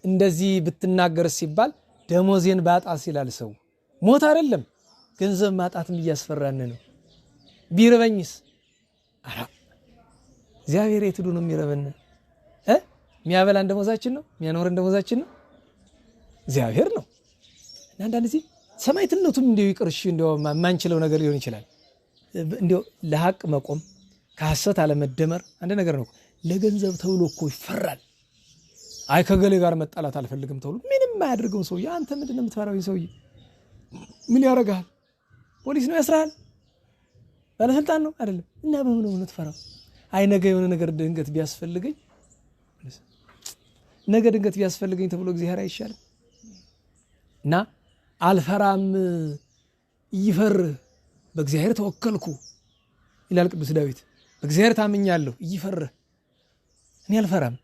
እንደዚህ ብትናገር ሲባል ደሞዜን ባጣስ ይላል ሰው። ሞት አይደለም ገንዘብ ማጣትም እያስፈራን ነው። ቢርበኝስ? አራ እግዚአብሔር የትዱ ነው የሚረበን? የሚያበላን ደሞዛችን ነው? የሚያኖረን ደሞዛችን ነው? እግዚአብሔር ነው። እና አንዳንድ ጊዜ ሰማዕትነቱም እንዲሁ ይቅርሽ እንዲሁ ማንችለው ነገር ሊሆን ይችላል። እንዲሁ ለሐቅ መቆም ከሐሰት አለመደመር አንድ ነገር ነው። ለገንዘብ ተብሎ እኮ ይፈራል። አይ ከገሌ ጋር መጣላት አልፈልግም ተብሎ ምንም የማያደርገው ሰውዬ አንተ ምንድነው የምትፈራው? ሰውዬ ምን ያደርጋል? ፖሊስ ነው ያስራል? ባለስልጣን ነው አይደለም? እና በምን ነው የምትፈራው? አይ ነገ የሆነ ነገር ድንገት ቢያስፈልገኝ ተብሎ እግዚአብሔር አይሻልም? እና አልፈራም ይፈርህ በእግዚአብሔር ተወከልኩ ይላል ቅዱስ ዳዊት። በእግዚአብሔር ታምኛለሁ ይፈርህ እኔ አልፈራም።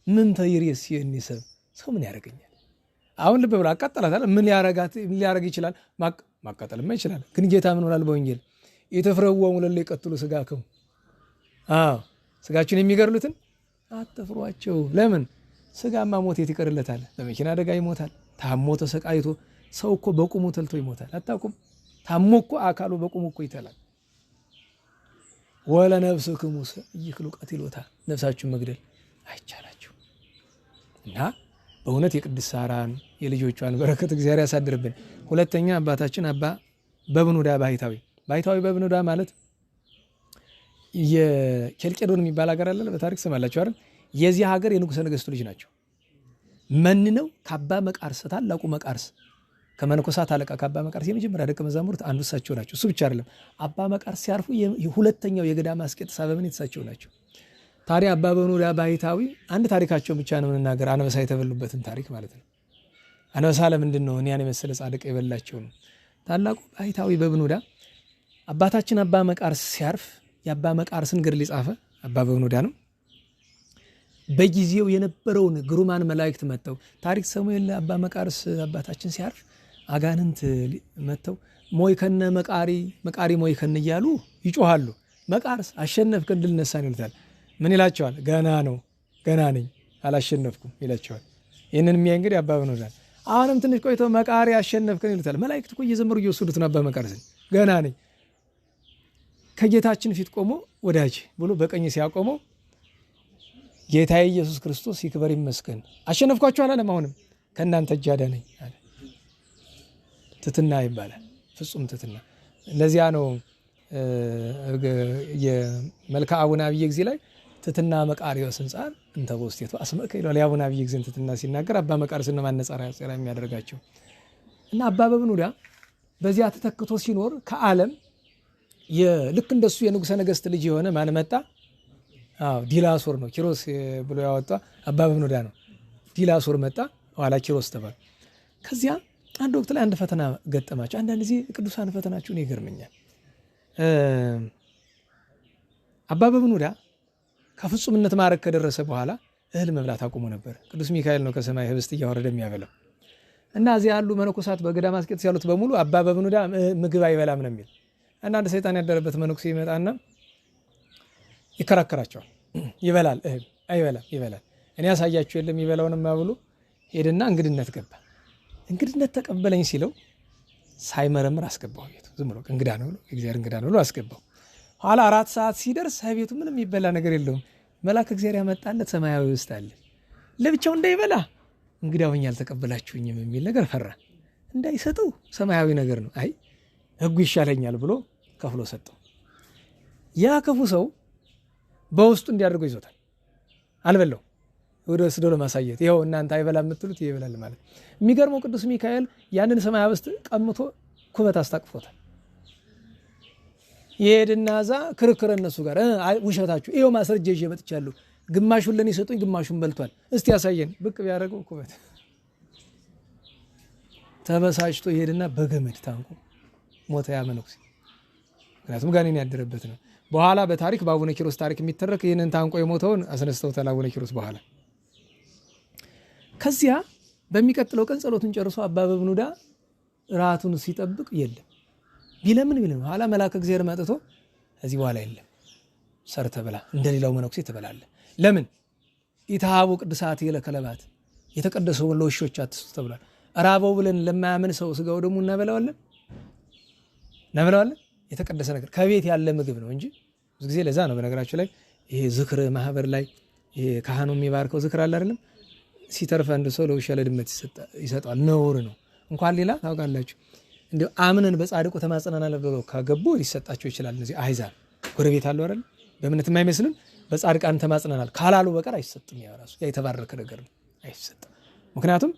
ምን ተይሬስ የኔ ሰብ ሰው ምን ያደርገኛል? አሁን ልብ ብላ አቃጠላታል። ምን ሊያረግ ይችላል? ማቃጠልማ ይችላል። ግን ጌታ ምን ሆናል? በወንጌል የተፍረወሙ ለለ ይቀትሉ ሥጋክሙ፣ ሥጋችሁን የሚገድሉትን አትፍሯቸው። ለምን? ሥጋማ ሞት የት ይቀርለታል? በመኪና አደጋ ይሞታል። ታሞ ተሰቃይቶ ሰው እኮ በቁሙ ተልቶ ይሞታል። አታውቁም? ታሞ እኮ አካሉ በቁሙ እኮ ይተላል። ወለ ነፍስክሙ ይክሉ ቀትሎታ፣ ነፍሳችሁን መግደል አይቻላችሁ። እና በእውነት የቅድስት ሳራን የልጆቿን በረከት እግዚአብሔር ያሳድርብን። ሁለተኛ አባታችን አባ በብኑዳ ባሕታዊ በብኑዳ ማለት የኬልቄዶን የሚባል ሀገር አለ። በታሪክ ሰማላችሁ አይደል? የዚህ ሀገር የንጉሠ ነገሥቱ ልጅ ናቸው። መንነው ከአባ መቃርስ ታላቁ መቃርስ ከመነኮሳት አለቃ ከአባ መቃርስ የመጀመሪያ ደቀ መዛሙርት አንዱ እሳቸው ናቸው። እሱ ብቻ አይደለም፣ አባ መቃርስ ሲያርፉ ሁለተኛው የገዳመ አስቄጥስ አበምኔት እሳቸው ናቸው። ታዲያ አባ በብኑዳ ባሕታዊ አንድ ታሪካቸውን ብቻ ነው የምንናገር፣ አንበሳ የተበሉበትን ታሪክ ማለት ነው። አንበሳ ለምንድን ነው እኒያን የመሰለ ጻድቅ የበላቸው ነው። ታላቁ ባሕታዊ በብኑዳ አባታችን አባ መቃርስ ሲያርፍ የአባ መቃርስን ገድል የጻፈ አባ በብኑዳ ነው። በጊዜው የነበረውን ግሩማን መላእክት መጥተው ታሪክ ሰሙኤል አባ መቃርስ አባታችን ሲያርፍ አጋንንት መጥተው ሞይከነ መቃሪ ሞይከነ እያሉ ይጮሃሉ። መቃርስ አሸነፍከን ድል ነሳን ይሉታል። ምን ይላቸዋል? ገና ነኝ አላሸነፍኩም ይላቸዋል። ይህንን የሚያ እንግዲህ አባ በብኑዳ አሁንም ትንሽ ቆይተው መቃሪ አሸነፍከን ይሉታል። መላእክት እኮ እየዘመሩ እየወሰዱት ነው። አባ መቃርስን ገና ነኝ ከጌታችን ፊት ቆሞ ወዳጅ ብሎ በቀኝ ሲያቆመው ጌታዬ ኢየሱስ ክርስቶስ ይክበር ይመስገን አሸነፍኳችሁ አላለም። አሁንም ከእናንተ እጅ አዳነኝ አለ። ትሕትና ይባላል፣ ፍጹም ትሕትና። ለዚያ ነው የመልክአ አቡነ አብየ ጊዜ ላይ ትሕትና መቃርዮስ ሕንፃን እንተ በውስቴቱ አስመከ ይላል። የአቡነ አብየ ጊዜን ትሕትና ሲናገር አባ መቃርስን ማነጻጸሪያ የሚያደርጋቸው እና አባ በብኑዳ በዚያ ተተክቶ ሲኖር ከዓለም ልክ እንደሱ የንጉሠ ነገሥት ልጅ የሆነ ማን መጣ? ዲላሶር ነው። ኪሮስ ብሎ ያወጣ አባ በብኑዳ ነው። ዲላሶር መጣ፣ ኋላ ኪሮስ ተባለ። ከዚያ አንድ ወቅት ላይ አንድ ፈተና ገጠማቸው። አንዳንድ ጊዜ ቅዱሳን ፈተናችሁን ይገርመኛል። አባ በብኑዳ ከፍጹምነት ማዕረግ ከደረሰ በኋላ እህል መብላት አቁሞ ነበር። ቅዱስ ሚካኤል ነው ከሰማይ ህብስት እያወረደ የሚያበላው እና እዚያ ያሉ መነኮሳት በገዳመ አስቄጥስ ያሉት በሙሉ አባ በብኑዳ ምግብ አይበላም ነው የሚል። አንዳንድ ሰይጣን ያደረበት መነኩሴ ይመጣና ይከራከራቸዋል። ይበላል እህል አይበላም፣ ይበላል። እኔ ያሳያችሁ የለም ይበላውንማ ብሎ ሄደና እንግድነት ገባ። እንግድነት ተቀበለኝ ሲለው ሳይመረምር አስገባው ቤቱ። ዝም ብሎ እንግዳ ነው ብሎ እግዚአብሔር እንግዳ ነው ብሎ አስገባው። ኋላ 4 ሰዓት ሲደርስ ቤቱ ምንም የሚበላ ነገር የለውም። መልአክ እግዚአብሔር ያመጣለት ሰማያዊ ውስጥ አለ። ለብቻው እንዳይበላ እንግዳውኝ አልተቀበላችሁኝም የሚል ነገር ፈራ። እንዳይሰጠው ሰማያዊ ነገር ነው። አይ ሕጉ ይሻለኛል ብሎ ከፍሎ ሰጠው። ያ ክፉ ሰው በውስጡ እንዲያደርገው ይዞታል። አልበላው ወደ ወስዶ ለማሳየት ይኸው እናንተ አይበላ የምትሉት ይበላል ማለት። የሚገርመው ቅዱስ ሚካኤል ያንን ሰማያዊ ውስጥ ቀምቶ ኩበት አስታቅፎታል። ይሄድና እዛ ክርክር እነሱ ጋር ውሸታችሁ ይኸው ማስረጃ ይዤ መጥቻለሁ፣ ግማሹን ለኔ ሰጡኝ፣ ግማሹን በልቷል፣ እስቲ ያሳየን። ብቅ ቢያደርገው ኩበት ተበሳጭቶ ይሄድና በገመድ ታንቆ ሞተ ያ መነኩሴ። ምክንያቱም ጋኔን ያደረበት ነው። በኋላ በታሪክ በአቡነ ኪሮስ ታሪክ የሚተረክ ይህንን ታንቆ የሞተውን አስነስተውታል አቡነ ኪሮስ በኋላ። ከዚያ በሚቀጥለው ቀን ጸሎቱን ጨርሶ አባ በብኑዳ ራቱን ሲጠብቅ የለም። ቢለምን ኋላ መልአከ እግዚአብሔር መጥቶ ከዚህ በኋላ የለም ሰርተ ብላ እንደሌላው መነኩሴ ትበላለህ። ለምን ኢትሃቡ ቅዱሳት ለከለባት የተቀደሰውን ለውሾች አትስጡ ተብሏል። ራበው ብለን ለማያምን ሰው ስጋው ደግሞ እናበላዋለን። የተቀደሰ ነገር ከቤት ያለ ምግብ ነው እንጂ ብዙ ጊዜ ለዛ ነው በነገራችሁ ላይ ይሄ ዝክር ማህበር ላይ ይሄ ካህኑ የሚባርከው ዝክር አለ አይደለም። ሲተርፍ አንድ ሰው ለውሻ ለድመት ይሰጣል። ነውር ነው። እንኳን ሌላ ታውቃላችሁ እንዴ አምነን በጻድቁ ተማጽነናል ብለው ካገቡ ሊሰጣቸው ይችላል። እነዚህ አህዛብ ጎረቤት አለው አይደል? በእምነት የማይመስልም በጻድቃን ተማጽነናል ካላሉ በቀር አይሰጥም። ያ ራሱ ያ የተባረከ ነገር ነው፣ አይሰጥም። ምክንያቱም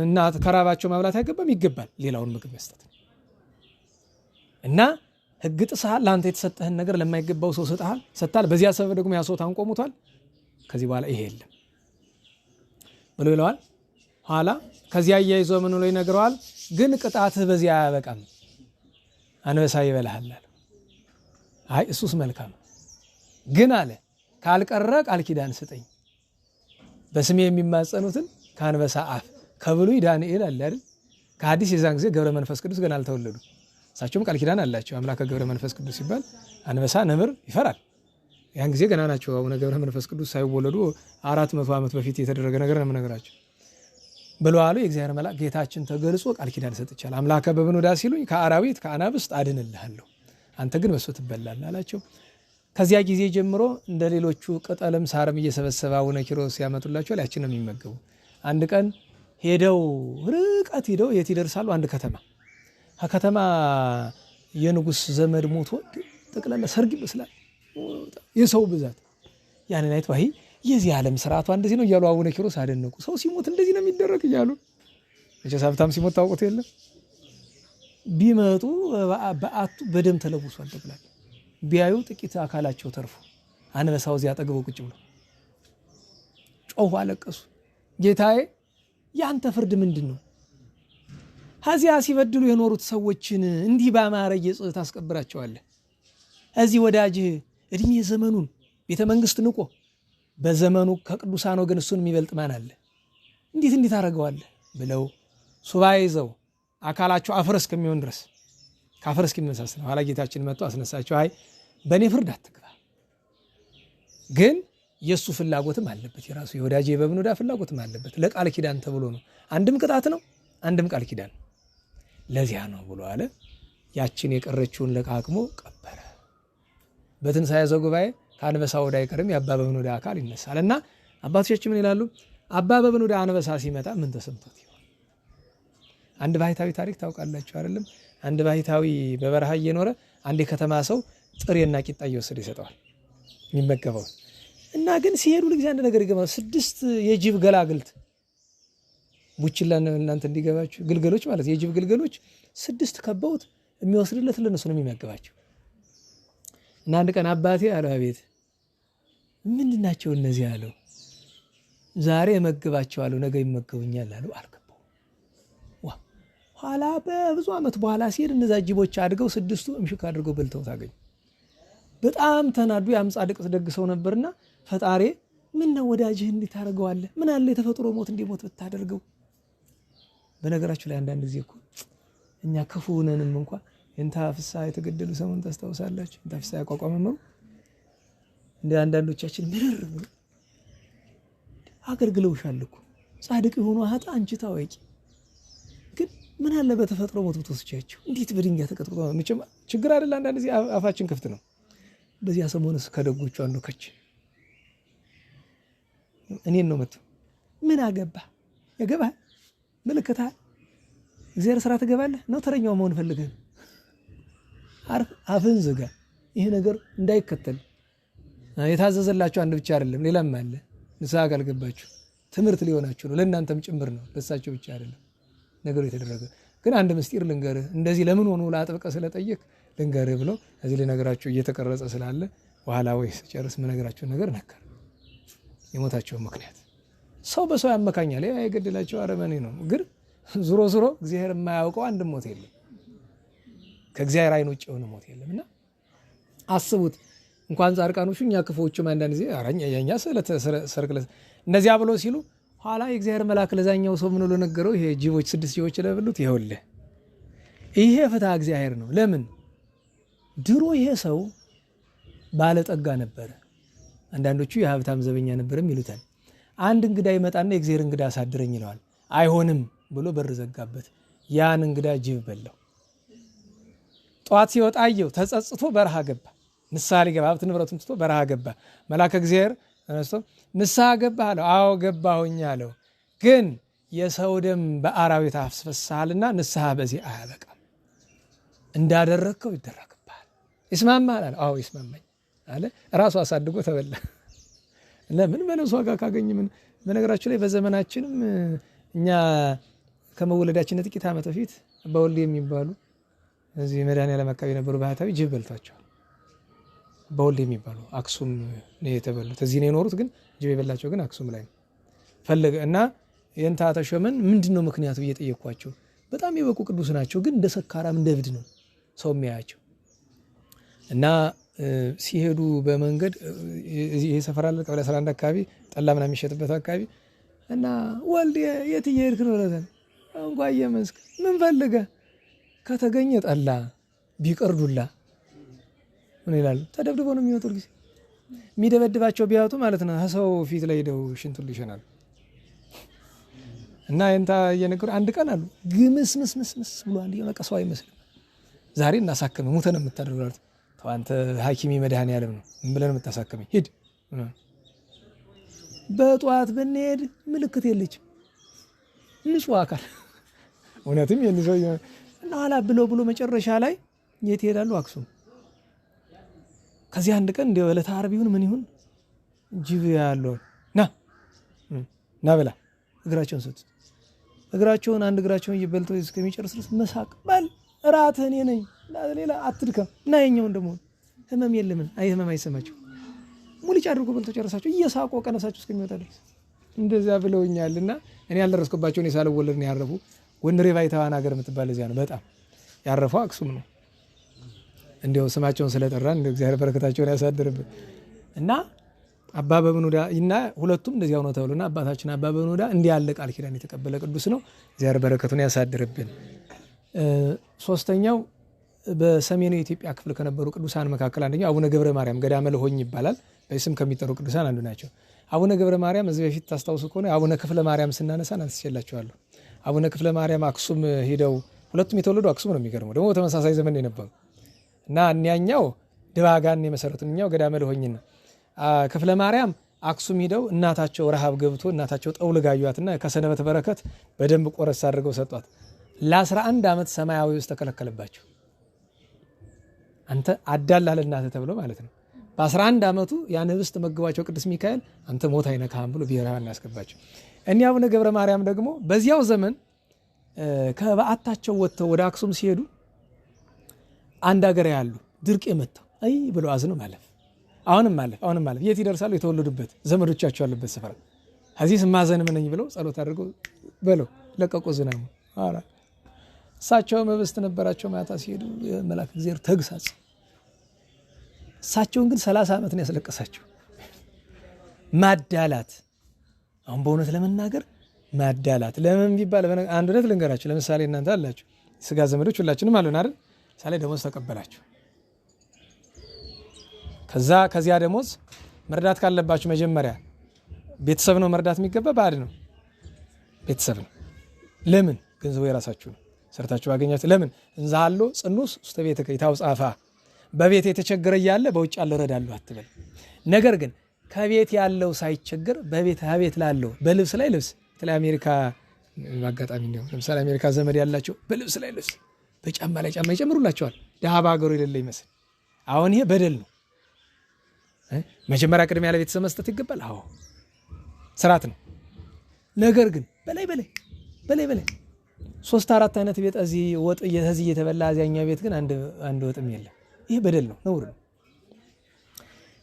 እናት ከራባቸው ማብላት አይገባም፣ ይገባል ሌላውን ምግብ መስጠት እና ሕግ ጥሰሃል፣ ለአንተ የተሰጠህን ነገር ለማይገባው ሰው ሰጥተሃል። በዚያ ሰበብ ደግሞ ያ ሰው ታንቆሙቷል። ከዚህ በኋላ ይሄ የለም ብሎ ይለዋል። ኋላ ከዚያ እያይዞ ምን ብሎ ይነግረዋል? ግን ቅጣትህ በዚያ አያበቃም፣ አንበሳ ይበላሃል አለ። አይ እሱስ መልካም ግን አለ ካልቀረ ቃል ኪዳን ስጠኝ፣ በስሜ የሚማጸኑትን ከአንበሳ አፍ ከብሉይ ዳንኤል አለ አይደል? ከሐዲስ የዛን ጊዜ ገብረ መንፈስ ቅዱስ ገና አልተወለዱ። እሳቸውም ቃል ኪዳን አላቸው። አምላከ ገብረ መንፈስ ቅዱስ ሲባል አንበሳ ነብር ይፈራል። ያን ጊዜ ገና ናቸው። አቡነ ገብረ መንፈስ ቅዱስ ሳይወለዱ 400 ዓመት በፊት የተደረገ ነገር ነው የምነግራቸው። ብለዋሉ የእግዚአብሔር መልአክ ጌታችን ተገልጾ ቃል ኪዳን ሰጥቻለሁ። አምላከ በብኑዳ ሲሉኝ ከአራዊት ከአናብስት አድንልሃለሁ፣ አንተ ግን በሱ ትበላለህ አላቸው። ከዚያ ጊዜ ጀምሮ እንደ ሌሎቹ ቅጠልም ሳርም እየሰበሰበ አቡነ ኪሮስ ያመጡላቸው ያችን ነው የሚመገቡ። አንድ ቀን ሄደው ርቀት ሄደው የት ይደርሳሉ? አንድ ከተማ። ከከተማ የንጉስ ዘመድ ሞቶ ጠቅላላ ሰርግ ይመስላል የሰው ብዛት። ያንን አይተው አይ የዚህ ዓለም ስርዓቷ እንደዚህ ነው እያሉ አቡነ ኪሮስ አደነቁ። ሰው ሲሞት እንደዚህ ነው የሚደረግ እያሉ መቼስ ሀብታም ሲሞት ታውቁት የለም። ቢመጡ በአቱ በደም ተለውሷል ጠቅላላ። ቢያዩ ጥቂት አካላቸው ተርፎ አንበሳው እዚያ አጠገበው ቁጭ ብሎ ጮሁ፣ አለቀሱ። ጌታዬ ያንተ ፍርድ ምንድን ነው? ከዚያ ሲበድሉ የኖሩት ሰዎችን እንዲህ ባማረ ጌጽህ ታስቀብራቸዋለህ? እዚህ ወዳጅህ እድሜ ዘመኑን ቤተ መንግስት ንቆ በዘመኑ ከቅዱሳን ወገን እሱን የሚበልጥ ማን አለ? እንዴት አደረገዋለህ ብለው ሱባኤ ይዘው አካላቸው አፈር እስከሚሆን ድረስ ከአፈር እስኪመሳሰል ኋላ ጌታችን መጥቶ አስነሳቸው። አይ በእኔ ፍርድ አትግባ፣ ግን የእሱ ፍላጎትም አለበት፣ የራሱ የወዳጄ በብኑዳ ፍላጎትም አለበት። ለቃል ኪዳን ተብሎ ነው። አንድም ቅጣት ነው፣ አንድም ቃል ኪዳን ለዚያ ነው ብሎ አለ። ያችን የቀረችውን ለቃቅሞ ቀበረ። በትንሣኤ ዘጉባኤ ከአንበሳ ወደ አይቀርም የአባ በብኑዳ አካል ይነሳል። እና አባቶቻችን ምን ይላሉ? አባ በብኑዳ አንበሳ ሲመጣ ምን ተሰምቶት ይሆን? አንድ ባህታዊ ታሪክ ታውቃላችሁ አይደለም? አንድ ባህታዊ በበረሃ እየኖረ አንድ የከተማ ሰው ጥሬና ቂጣ እየወሰደ ይሰጠዋል የሚመገበው። እና ግን ሲሄዱ ለጊዜ አንድ ነገር ይገባል። 6 የጅብ ገላግልት ቡችላ እናንተ እንዲገባችሁ ግልገሎች ማለት የጅብ ግልገሎች 6 ከበውት የሚወስድለት ለነሱ ነው የሚመገባቸው። እና አንድ ቀን አባቴ አለው አቤት ምንድናቸው እነዚህ አለው። ዛሬ እመግባቸዋለሁ ነገ ይመገቡኛል አለው። አልገባው። ኋላ በብዙ ዓመት በኋላ ሲሄድ እነዛ ጅቦች አድገው 6ቱ እምሽክ አድርገው በልተው ታገኙ። በጣም ተናዱ። ያም ጻድቅ ደግ ሰው ነበርና ፈጣሪ ምን ነው ወዳጅህ እንዴት ታደርገዋለህ? ምን አለ የተፈጥሮ ሞት እንዲሞት ብታደርገው። በነገራችሁ ላይ አንዳንድ ጊዜ እኮ እኛ ክፉ ነንም እንኳን እንታ ፍስሐ የተገደሉ ሰውን ታስታውሳላችሁ? እንታ ፍስሐ ያቋቋመ ነው እንደ አንዳንዶቻችን ምርር ብሎ አገልግለውሻል እኮ ጻድቅ የሆኑ ሀጣ አንቺ ታወቂ። ግን ምን አለ በተፈጥሮ ሞት ብትወስጃቸው? እንዴት በድንጋይ ተቀጥቅጦ መቼም ችግር አይደል? አንዳንድ ጊዜ አፋችን ክፍት ነው። በዚያ ሰሞንስ ከደጎቹ አንዱ ከች እኔን ነው መጥቶ ምን አገባ ያገባህ ምልክታል እግዚአብሔር ስራ ትገባለህ ነው ተረኛው መሆን ፈልገህ አፍን ዝጋ። ይሄ ነገር እንዳይከተል የታዘዘላችሁ አንድ ብቻ አይደለም ሌላም አለ። ንስሐ ካልገባችሁ ትምህርት ሊሆናችሁ ነው፣ ለእናንተም ጭምር ነው፣ ለሳቸው ብቻ አይደለም ነገሩ የተደረገ። ግን አንድ ምስጢር ልንገርህ፣ እንደዚህ ለምን ሆኖ ለአጥብቀህ ስለጠየቅ ልንገርህ ብለው እዚህ ለነገራችሁ እየተቀረጸ ስላለ በኋላ ወይስ ጨርስ መነገራችሁ ነገር ነበር። የሞታቸው ምክንያት ሰው በሰው ያመካኛል። ያ የገደላቸው አረመኔ ነው። ግን ዙሮ ዙሮ እግዚአብሔር የማያውቀው አንድ ሞት የለም፣ ከእግዚአብሔር አይን ውጭ የሆነ ሞት የለምና አስቡት። እንኳን ጻድቃኖቹ እኛ ክፉዎቹም አንዳንድ ጊዜ አራኛ ያኛ ሰርክለ እነዚያ ብሎ ሲሉ ኋላ የእግዚአብሔር መልአክ ለዛኛው ሰው ምን ብሎ ነገረው? ይሄ ጅቦች 6 ጅቦች ለብሉት ይኸውልህ ይሄ ፍትሐ እግዚአብሔር ነው። ለምን ድሮ ይሄ ሰው ባለጠጋ ነበረ፣ አንዳንዶቹ የሀብታም ዘበኛ ነበርም ይሉታል። አንድ እንግዳ ይመጣና የእግዚአብሔር እንግዳ አሳድረኝ ይለዋል። አይሆንም ብሎ በር ዘጋበት። ያን እንግዳ ጅብ በላው። ጧት ሲወጣ አየው፣ ተጸጽቶ በረሃ ገባ። ንስሐ ሊገባ ሀብት ንብረቱን ትቶ በረሃ ገባ። መልአከ እግዚአብሔር ተነስቶ ንስሐ ገባ አለው። አዎ ገባሁኝ አለው። ግን የሰው ደም በአራዊት አፍስሰሃልና ንስሐ በዚህ አያበቃም፣ እንዳደረግከው ይደረግብሃል። ይስማማል አለ። አዎ ይስማማኝ አለ። ራሱ አሳድጎ ተበላ። ለምን በነሱ ዋጋ ካገኝ ምን። በነገራችሁ ላይ በዘመናችንም እኛ ከመወለዳችን ጥቂት ዓመት በፊት በወልድ የሚባሉ እዚህ መድኃኔዓለም አካባቢ የነበሩ ባህታዊ ጅብ በልቷቸዋል። በወልድ የሚባሉ አክሱም ነው የተበሉት። እዚህ ነው የኖሩት፣ ግን ጅብ የበላቸው ግን አክሱም ላይ ነው። ፈለገ እና የእንታ ተሾመን ምንድነው ምክንያቱ ብዬ ጠየቅኳቸው። በጣም የበቁ ቅዱስ ናቸው፣ ግን እንደ ሰካራም እንደ እብድ ነው ሰው የሚያያቸው። እና ሲሄዱ በመንገድ ይሄ ሰፈር አለ ቀበሌ 11 አካባቢ ጠላ ምናምን የሚሸጥበት አካባቢ እና ወልድ የት እየሄድክ ነው ለተን እንኳን የመስክ ምን ፈልገህ ከተገኘ ጠላ ቢቀርዱላ ምን ይላሉ? ተደብድበው ነው የሚወጡት። ጊዜ የሚደበድባቸው ቢያጡ ማለት ነው ሰው ፊት ላይ ሄደው ሽንቱን ይሸናሉ። እና እንታ እየነገሩ አንድ ቀን አሉ ግምስምስምስ ብሏል። በቃ ሰው አይመስልም። ዛሬ እናሳክም ሙተን የምታደርጉት አንተ ሐኪም መድኃኒዓለም ነው ምን ብለን የምታሳክመኝ ሂድ። በጧት ብንሄድ ምልክት የለችም ንጹህ አካል እውነትም የንዘው እና ኋላ ብሎ መጨረሻ ላይ የት ይሄዳሉ? አክሱም። ከዚህ አንድ ቀን እንደ ዕለተ ዓርብ ይሁን ምን ይሁን ጅብ ያለው ና ብላ እግራቸውን ሰጡት። እግራቸውን አንድ እግራቸውን እየበልተው እስከሚጨርስ ድረስ መሳቅ ባል እራትህ እኔ ነኝ ሌላ አትድከም እና የኛውን ደግሞ ህመም የለምን ህመም አይሰማቸው ሙልጭ አድርጎ በልተው ጨረሳቸው እየሳቁ ቀነሳቸው እስከሚወጣ ድረስ እንደዚያ ብለውኛልና እኔ ያልደረስኩባቸው እኔ ሳልወለድ ነው ያረፉ። ወንድሬ ባይታዋን ሀገር የምትባል እዚያ ነው በጣም ያረፈው አክሱም ነው። እንዲያው ስማቸውን ስለጠራን እንደ እግዚአብሔር በረከታቸውን ያሳድርብን እና አባ በብኑዳ እና ሁለቱም እንደዚያው ነው ተብሎና አባታችን አባ በብኑዳ እንዲህ ያለ ቃል ኪዳን የተቀበለ ቅዱስ ነው። እግዚአብሔር በረከቱን ያሳድርብን። ሶስተኛው በሰሜኑ የኢትዮጵያ ክፍል ከነበሩ ቅዱሳን መካከል አንደኛው አቡነ ገብረ ማርያም ገዳመ ለሆኝ ይባላል። በስም ከሚጠሩ ቅዱሳን አንዱ ናቸው። አቡነ ገብረ ማርያም እዚህ በፊት ታስታውሱ ከሆነ አቡነ ክፍለ ማርያም ስናነሳ አንስቼላችኋለሁ። አቡነ ክፍለ ማርያም አክሱም ሄደው ሁለቱም የተወለዱ አክሱም ነው። የሚገርመው ደግሞ ተመሳሳይ ዘመን የነበሩ እና እኛኛው ድባጋን የመሰረቱት እኛው ገዳመ ለሆኝ ነው። ክፍለ ማርያም አክሱም ሄደው እናታቸው ረሃብ ገብቶ እናታቸው ጠውልጋዩአትና ከሰነበተ በረከት በደንብ ቆረስ አድርገው ሰጧት። ለ11 ዓመት ሰማያዊ ውስጥ ተከለከለባቸው። አንተ አዳላህ ለእናትህ ተብሎ ማለት ነው። በ11 ዓመቱ ያን ህብስት መግባቸው ቅዱስ ሚካኤል አንተ ሞት አይነካህም ብሎ ብሔራን ያስገባቸው። እኒ አቡነ ገብረ ማርያም ደግሞ በዚያው ዘመን ከበዓታቸው ወጥተው ወደ አክሱም ሲሄዱ አንድ ሀገር ያሉ ድርቅ የመታው አይ ብሎ አዝነው ማለፍ አሁንም ማለፍ የት ይደርሳሉ? የተወለዱበት ዘመዶቻቸው ያሉበት ስፍራ እዚህ ስማዘን ምን ነኝ ብለው ጸሎት አድርገው በለው ለቀቁ ዝናሙ። አራ እሳቸው ህብስት ነበራቸው። ማታ ሲሄዱ የመላክ እግዚአብሔር ተግሳጽ እሳቸውን ግን 30 ዓመት ነው ያስለቀሳቸው። ማዳላት አሁን በእውነት ለመናገር ማዳላት ለምን ቢባል አንድ እውነት ልንገራችሁ። ለምሳሌ እናንተ አላችሁ ስጋ ዘመዶች ሁላችንም አሉን አይደል? ሳለ ደሞዝ ተቀበላችሁ። ከዚያ ደሞዝ መርዳት ካለባችሁ መጀመሪያ ቤተሰብ ነው መርዳት የሚገባ ባድ ነው ቤተሰብ ነው። ለምን? ገንዘቡ የራሳችሁ ነው ሰርታችሁ ባገኛችሁ። ለምን? እንዛሎ ጽኑስ ውስተ ቤተከ ይታውጻፋ በቤት የተቸገረ ያለ በውጭ ያለው ረዳለሁ አትበል። ነገር ግን ከቤት ያለው ሳይቸገር በቤት ላለው በልብስ ላይ ልብስ ተለ አሜሪካ ማጋጣሚ ነው። ለምሳሌ አሜሪካ ዘመድ ያላቸው በልብስ ላይ ልብስ በጫማ ላይ ጫማ ይጨምሩላቸዋል። ደሃ ባገሩ የሌለ ይመስል አሁን ይሄ በደል ነው። መጀመሪያ ቅድሚያ ለቤተሰብ መስጠት ይገባል። አዎ ስርዓት ነው። ነገር ግን በላይ 3-4 አይነት ቤት እዚህ ወጥ እየተበላ እዚያኛው ቤት ግን አንድ ወጥም የለም። ይሄ በደል ነው፣ ነውር ነው።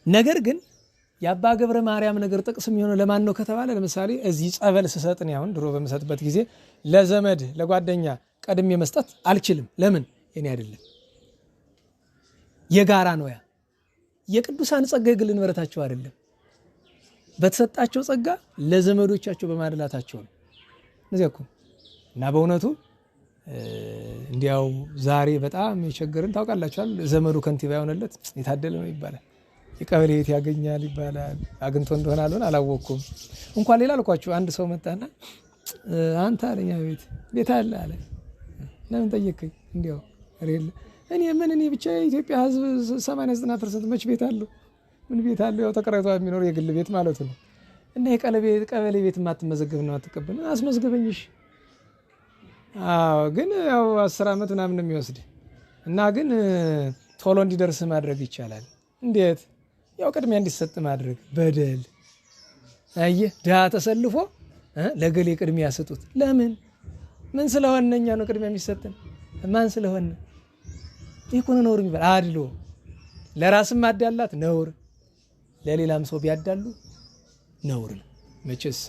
ነገር ግን የአባ ገብረ ማርያም ነገር ጥቅስ የሚሆነው ለማን ነው ከተባለ ለምሳሌ እዚህ ጸበል ስሰጥን ያሁን ድሮ በምሰጥበት ጊዜ ለዘመድ ለጓደኛ ቀድሜ መስጠት አልችልም። ለምን? የኔ አይደለም የጋራ ነው። ያ የቅዱሳን ጸጋ የግል ንብረታቸው አይደለም። በተሰጣቸው ጸጋ ለዘመዶቻቸው በማድላታቸው ነው። እነዚያ እኮ እና በእውነቱ እንዲያው ዛሬ በጣም የቸገርን ታውቃላችኋል። ዘመዱ ከንቲባ የሆነለት የታደለ ነው ይባላል። የቀበሌ ቤት ያገኛል ይባላል። አግኝቶ እንደሆነ አልሆነ አላወቅኩም። እንኳን ሌላ አልኳችሁ። አንድ ሰው መጣና አንተ አለኛ ቤት አለ አለ። ለምን ጠየቀኝ? እንዲያው እኔ ብቻ የኢትዮጵያ ሕዝብ 80-90% መች ቤት አለው? ምን ቤት አለው? ያው ተከራይቶ የሚኖር የግል ቤት ማለት ነው። እና የቀበሌ ቤት የማትመዘገብ ነው አትቀበል። አስመዝግበኝሽ። አዎ ግን ያው 10 ዓመት ምናምን ነው የሚወስድ እና ግን ቶሎ እንዲደርስ ማድረግ ይቻላል። እንዴት? ያው ቅድሚያ እንዲሰጥ ማድረግ በደል። አየህ ድሃ ተሰልፎ ለገሌ ቅድሚያ ስጡት። ለምን? ምን ስለሆነ እኛ ነው ቅድሚያ የሚሰጠን? ማን ስለሆነ? ይህ እኮ ነው ነውር የሚባል አድሎ። ለራስም ማዳላት ነውር፣ ለሌላም ሰው ቢያዳሉ ነውር ነው መቼስ።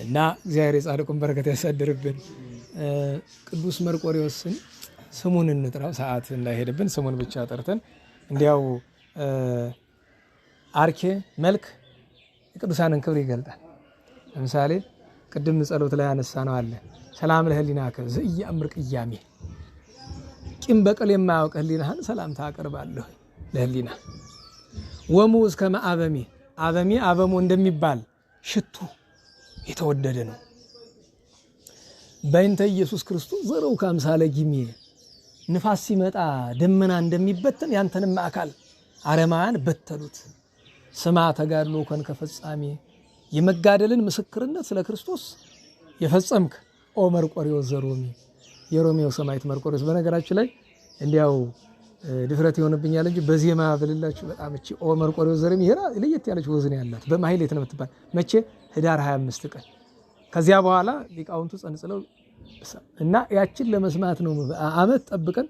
እና እግዚአብሔር የጻድቁን በረከት ያሳድርብን። ቅዱስ መርቆሬዎስን ስሙን እንጥራው፣ ሰዓት እንዳይሄድብን ስሙን ብቻ ጠርተን እንዲያው አርኬ መልክ የቅዱሳንን ክብር ይገልጣል። ለምሳሌ ቅድም ጸሎት ላይ ያነሳ ነው አለ ሰላም ለህሊናከ ዘኢያእምር ቅያሜ ቂም በቀል የማያውቅ ህሊናህን ሰላምታ አቀርባለሁ ለህሊና ወሙዝ ከመአበሚ አበሚ አበሙ እንደሚባል ሽቱ የተወደደ ነው። በእንተ ኢየሱስ ክርስቶስ ዘረው ካምሳለ ጊሜ ንፋስ ሲመጣ ደመና እንደሚበተን ያንተንም አካል አረማውያን በተሉት። ስማ ተጋድሎ ኮንከ ፈጻሜ የመጋደልን ምስክርነት ስለ ክርስቶስ የፈጸምክ ኦ መርቆሬዎስ ዘሮሚ የሮሜው ሰማዕት መርቆሬዎስ። በነገራችን ላይ እንዲያው ድፍረት ይሆንብኛል እንጂ በዜማ ብልላችሁ በጣም እቺ ኦ መርቆሬዎስ ዘሮሚ ለየት ያለች ወዝን ያላት በማህሌት ነው የምትባል። መቼ ህዳር 25 ቀን ከዚያ በኋላ ሊቃውንቱ ጸንጽለው እና ያችን ለመስማት ነው አመት ጠብቀን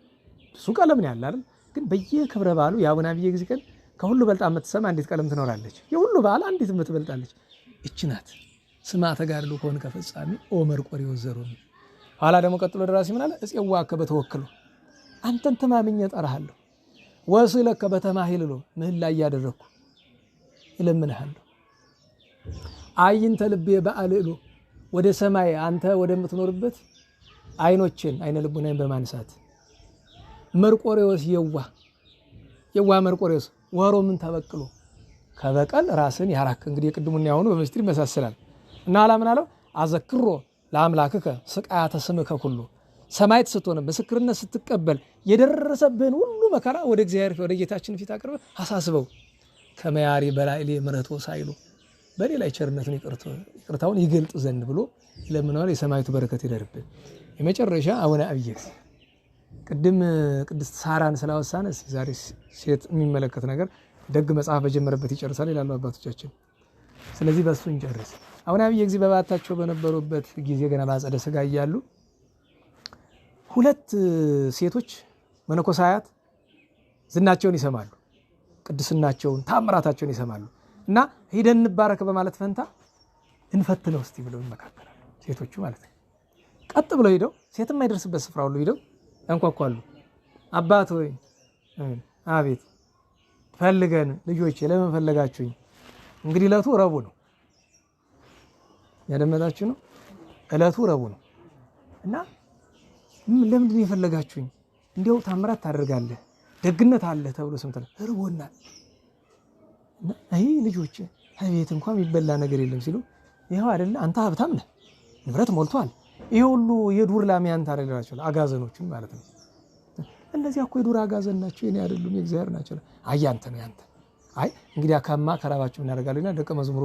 እሱ ቀለም ነው ያለ አይደል። ግን በየክብረ በዓሉ የአቡነ አብየ ጊዜ ቀን ከሁሉ በልጣ የምትሰማ አንዲት ቀለም ትኖራለች። የሁሉ በዓል አንዲት የምትበልጣለች እቺ ናት። ስማ ተጋድሎ ኮንከ ፈጻሜ ኦ መርቆሬዎስ ዘሮሚ። ኋላ ደግሞ ቀጥሎ ደራሲ ምን አለ? እፄዋከ በተወክሎ አንተን ተማምኜ እጠራሃለሁ። ወስእለከ በተማሂልሎ ምህላ እያደረግኩ እለምንሃለሁ። አይንተ ልቤ በአልዕሎ ወደ ሰማይ አንተ ወደምትኖርበት አይኖችን አይነ ልቡናን በማንሳት መርቆሬዎስ የዋ መርቆሬዎስ ወሮ ምን ተበቅሎ ከበቀል ራስን ያራክ። እንግዲህ የቅድሙና ያሁኑ በምስጢር ይመሳሰላል እና አላምን አለው አዘክሮ ለአምላክከ ስቃያተ ስምከ ኩሉ ሰማዕት ስትሆን ምስክርነት ስትቀበል የደረሰብህን ሁሉ መከራ ወደ እግዚአብሔር ወደ ጌታችን ፊት አቅርበህ አሳስበው። ከመያሪ በላዕሌ ምሕረቶ ሳይሉ በሌላ ቸርነቱን ይቅርታውን ይገልጥ ዘንድ ብሎ ይለምነዋል። የሰማዕቱ በረከት ይደርብን። የመጨረሻ አቡነ አብየ ቅድም ቅድስት ሳራን ስላወሳነ ዛሬ ሴት የሚመለከት ነገር ደግ መጽሐፍ በጀመረበት ይጨርሳል ይላሉ አባቶቻችን። ስለዚህ በሱ እንጨርስ። አቡነ አብየ ጊዜ በባታቸው በነበሩበት ጊዜ ገና በአጸደ ሥጋ እያሉ ሁለት ሴቶች መነኮሳያት ዝናቸውን ይሰማሉ፣ ቅድስናቸውን ታምራታቸውን ይሰማሉ እና ሂደን እንባረክ በማለት ፈንታ እንፈትነው እስቲ ብለው ይመካከራሉ። ሴቶቹ ማለት ነው። ቀጥ ብለው ሄደው ሴትም አይደርስበት ስፍራ ሁሉ ሄደው ያንኳኳሉ። አባት ሆይ አቤት ፈልገን ልጆቼ ለምን ፈለጋችሁኝ? እንግዲህ ዕለቱ ረቡዕ ነው። ያደመጣችሁ ነው። ዕለቱ ረቡዕ ነው እና ለምንድን የፈለጋችሁኝ? እንዲያው ታምራት ታደርጋለህ ደግነት አለ ተብሎ ሰምተናል። ርቦናል እና አይ ልጆቼ አቤት እንኳን የሚበላ ነገር የለም ሲሉ ይኸው አይደለ አንተ ሀብታም ነህ ንብረት ሞልቷል፣ ይሄ ሁሉ የዱር ላም ያንተ አይደላቸው አጋዘኖችን ማለት ነው። እነዚያ እኮ የዱር አጋዘን ናቸው የኔ አይደሉም የእግዚአብሔር ናቸው። አይ አንተ ነው ያንተ። አይ እንግዲህ አካማ ከራባቸው እናደርጋለና ደቀ መዝሙሩ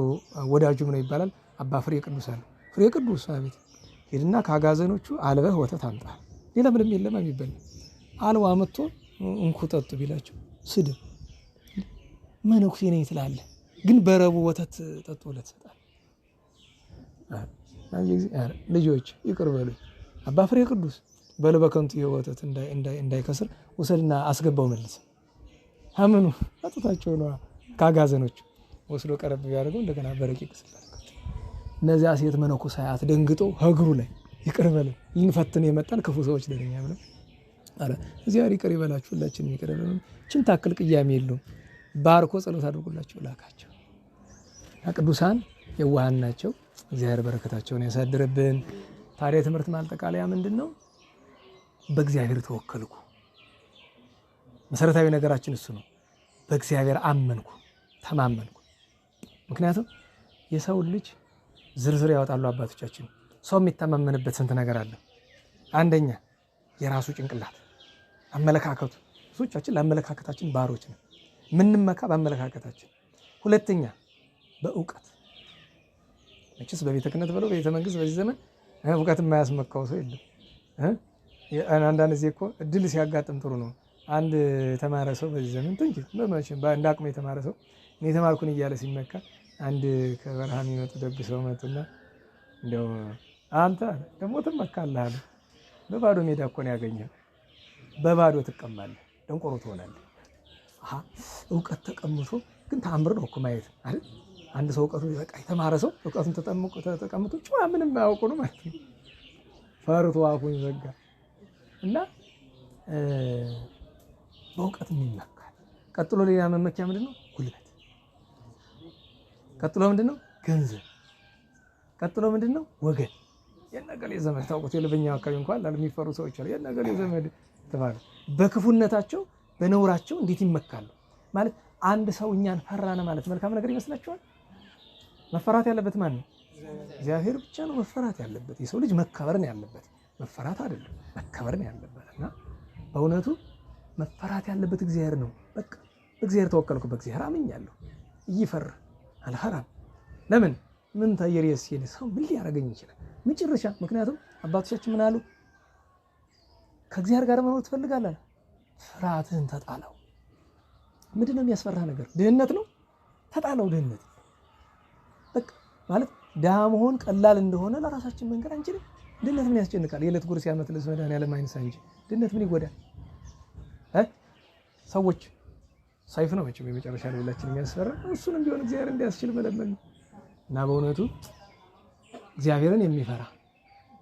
ወዳጁም ነው ይባላል። አባ ፍሬ ቅዱስ አለ። ፍሬ ቅዱስ አቤት ሄድና ከአጋዘኖቹ አልበህ ወተት አምጣ፣ ሌላ ምንም የለም የሚበላ አልዋ መጥቶ እንኩ ጠጡ ቢላቸው ስድብ መነኩሴ ነኝ ትላለህ፣ ግን በረቡ ወተት ጠጡ ብለህ ትሰጣለህ። ልጆች ይቅር በሉኝ አባ ፍሬ ቅዱስ በል በከንቱ የወተት እንዳይከስር ውሰድና አስገባው መልስ። አምኑ አጥታቸው ነው ካጋዘኖቹ ወስዶ ቀረብ ቢያደርገው እንደገና በረቂቅ ስላልከት እነዚያ ሴት መነኮሳያት ደንግጠው እግሩ ላይ ይቅር በልን ልንፈትን የመጣን ክፉ ሰዎች ለኛ ብለው አረ እግዚአብሔር ይቅር ይበላችሁ ሁላችንም ይቅር ይበላችሁ። ችን ታክል ቅያሜ የለውም። ባርኮ ጸሎት አድርጎላቸው ላካቸው። ቅዱሳን የዋሃን ናቸው። እግዚአብሔር በረከታቸውን ያሳድርብን። ታዲያ ትምህርት ማጠቃለያ ምንድነው? በእግዚአብሔር ተወከልኩ። መሰረታዊ ነገራችን እሱ ነው። በእግዚአብሔር አመንኩ፣ ተማመንኩ። ምክንያቱም የሰው ልጅ ዝርዝር ያወጣሉ አባቶቻችን። ሰው የሚተማመንበት ስንት ነገር አለ። አንደኛ የራሱ ጭንቅላት አመለካከቱ። ብዙዎቻችን ለአመለካከታችን ባሮች ነው። ምንመካ በአመለካከታችን። ሁለተኛ በእውቀት መቼስ በቤተ ክህነት ብለው በቤተ መንግስት በዚህ ዘመን እውቀት የማያስመካው ሰው የለም። አንዳንድ ጊዜ እኮ እድል ሲያጋጥም ጥሩ ነው። አንድ የተማረ ሰው በዚህ ዘመን እንጂ በመቼም እንደ አቅሙ የተማረ ሰው እኔ የተማርኩን እያለ ሲመካ አንድ ከበረሃ የሚመጡ ደግ ሰው መጡና እንደው አንተ ደግሞ ትመካለህ አለ። በባዶ ሜዳ እኮ ነው ያገኘህ፣ በባዶ ትቀማለህ፣ ደንቆሮ ትሆናለህ። እውቀት ተቀምጦ ግን ተአምር ነው እኮ ማየት አይደል? አንድ ሰው እውቀቱ በቃ የተማረ ሰው እውቀቱን ተቀምጦ ጭዋ ምንም የማያውቁ ነው ማለት ነው። ፈርቶ አፉን ዘጋ እና በእውቀት የሚመካል። ቀጥሎ ሌላ መመኪያ ምንድነው? ጉልበት። ቀጥሎ ምንድነው? ገንዘብ። ቀጥሎ ምንድነው? ወገን የነገሌ ዘመድ ታውቁት የለበኛ አካባቢ እንኳን ለሚፈሩ ሰዎች አሉ። የነገሌ ዘመድ ተባለ። በክፉነታቸው በነውራቸው እንዴት ይመካሉ ማለት አንድ ሰው እኛን ፈራነ ማለት መልካም ነገር ይመስላችኋል? መፈራት ያለበት ማን ነው? እግዚአብሔር ብቻ ነው መፈራት ያለበት። የሰው ልጅ መከበርን ያለበት መፈራት አይደለም፣ መከበርን ያለበትና በእውነቱ መፈራት ያለበት እግዚአብሔር ነው። በቃ እግዚአብሔር ተወከልኩ፣ በእግዚአብሔር አምኛለሁ፣ ይፈር አልሐራም። ለምን ምን ታየሪስ ይል ሰው ምን ሊያረጋኝ ይችላል? መጨረሻ ምክንያቱም አባቶቻችን ምን አሉ? ከእግዚአብሔር ጋር መኖር ትፈልጋለህ? ፍርሃትህን ተጣላው። ምንድነው የሚያስፈራ ነገር? ድህነት ነው። ተጣላው ድህነት። በቃ ማለት ድሃ መሆን ቀላል እንደሆነ ለራሳችን መንገር አንችልም። ድህነት ምን ያስጨንቃል? የዕለት ጉርስ ያመትልስ መድኃኒዓለም አይነሳ እንጂ ድህነት ምን ይጎዳል? ሰዎች ሰይፍ ነው መቼም የመጨረሻ ላይ ሁላችን የሚያስፈራ እሱንም ቢሆን እግዚአብሔር እንዲያስችል መለመን እና በእውነቱ እግዚአብሔርን የሚፈራ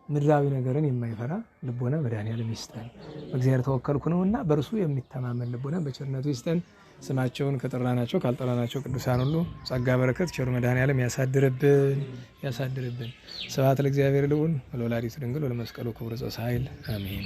ምድራዊ ነገርን የማይፈራ ልቦና መድኃኒዓለም ይስጠን። በእግዚአብሔር ተወከልኩ ነውና በእርሱ የሚተማመን ልቦና በቸርነቱ ይስጠን። ስማቸውን ከጠራናቸው ካልጠራናቸው ቅዱሳን ሁሉ ጸጋ በረከት ቸሩ መድኃኒዓለም ያሳድርብን። ስብሐት ለእግዚአብሔር ልዑል ወለወላዲቱ ድንግል ወለመስቀሉ ክቡር ዘወሳይል አሜን።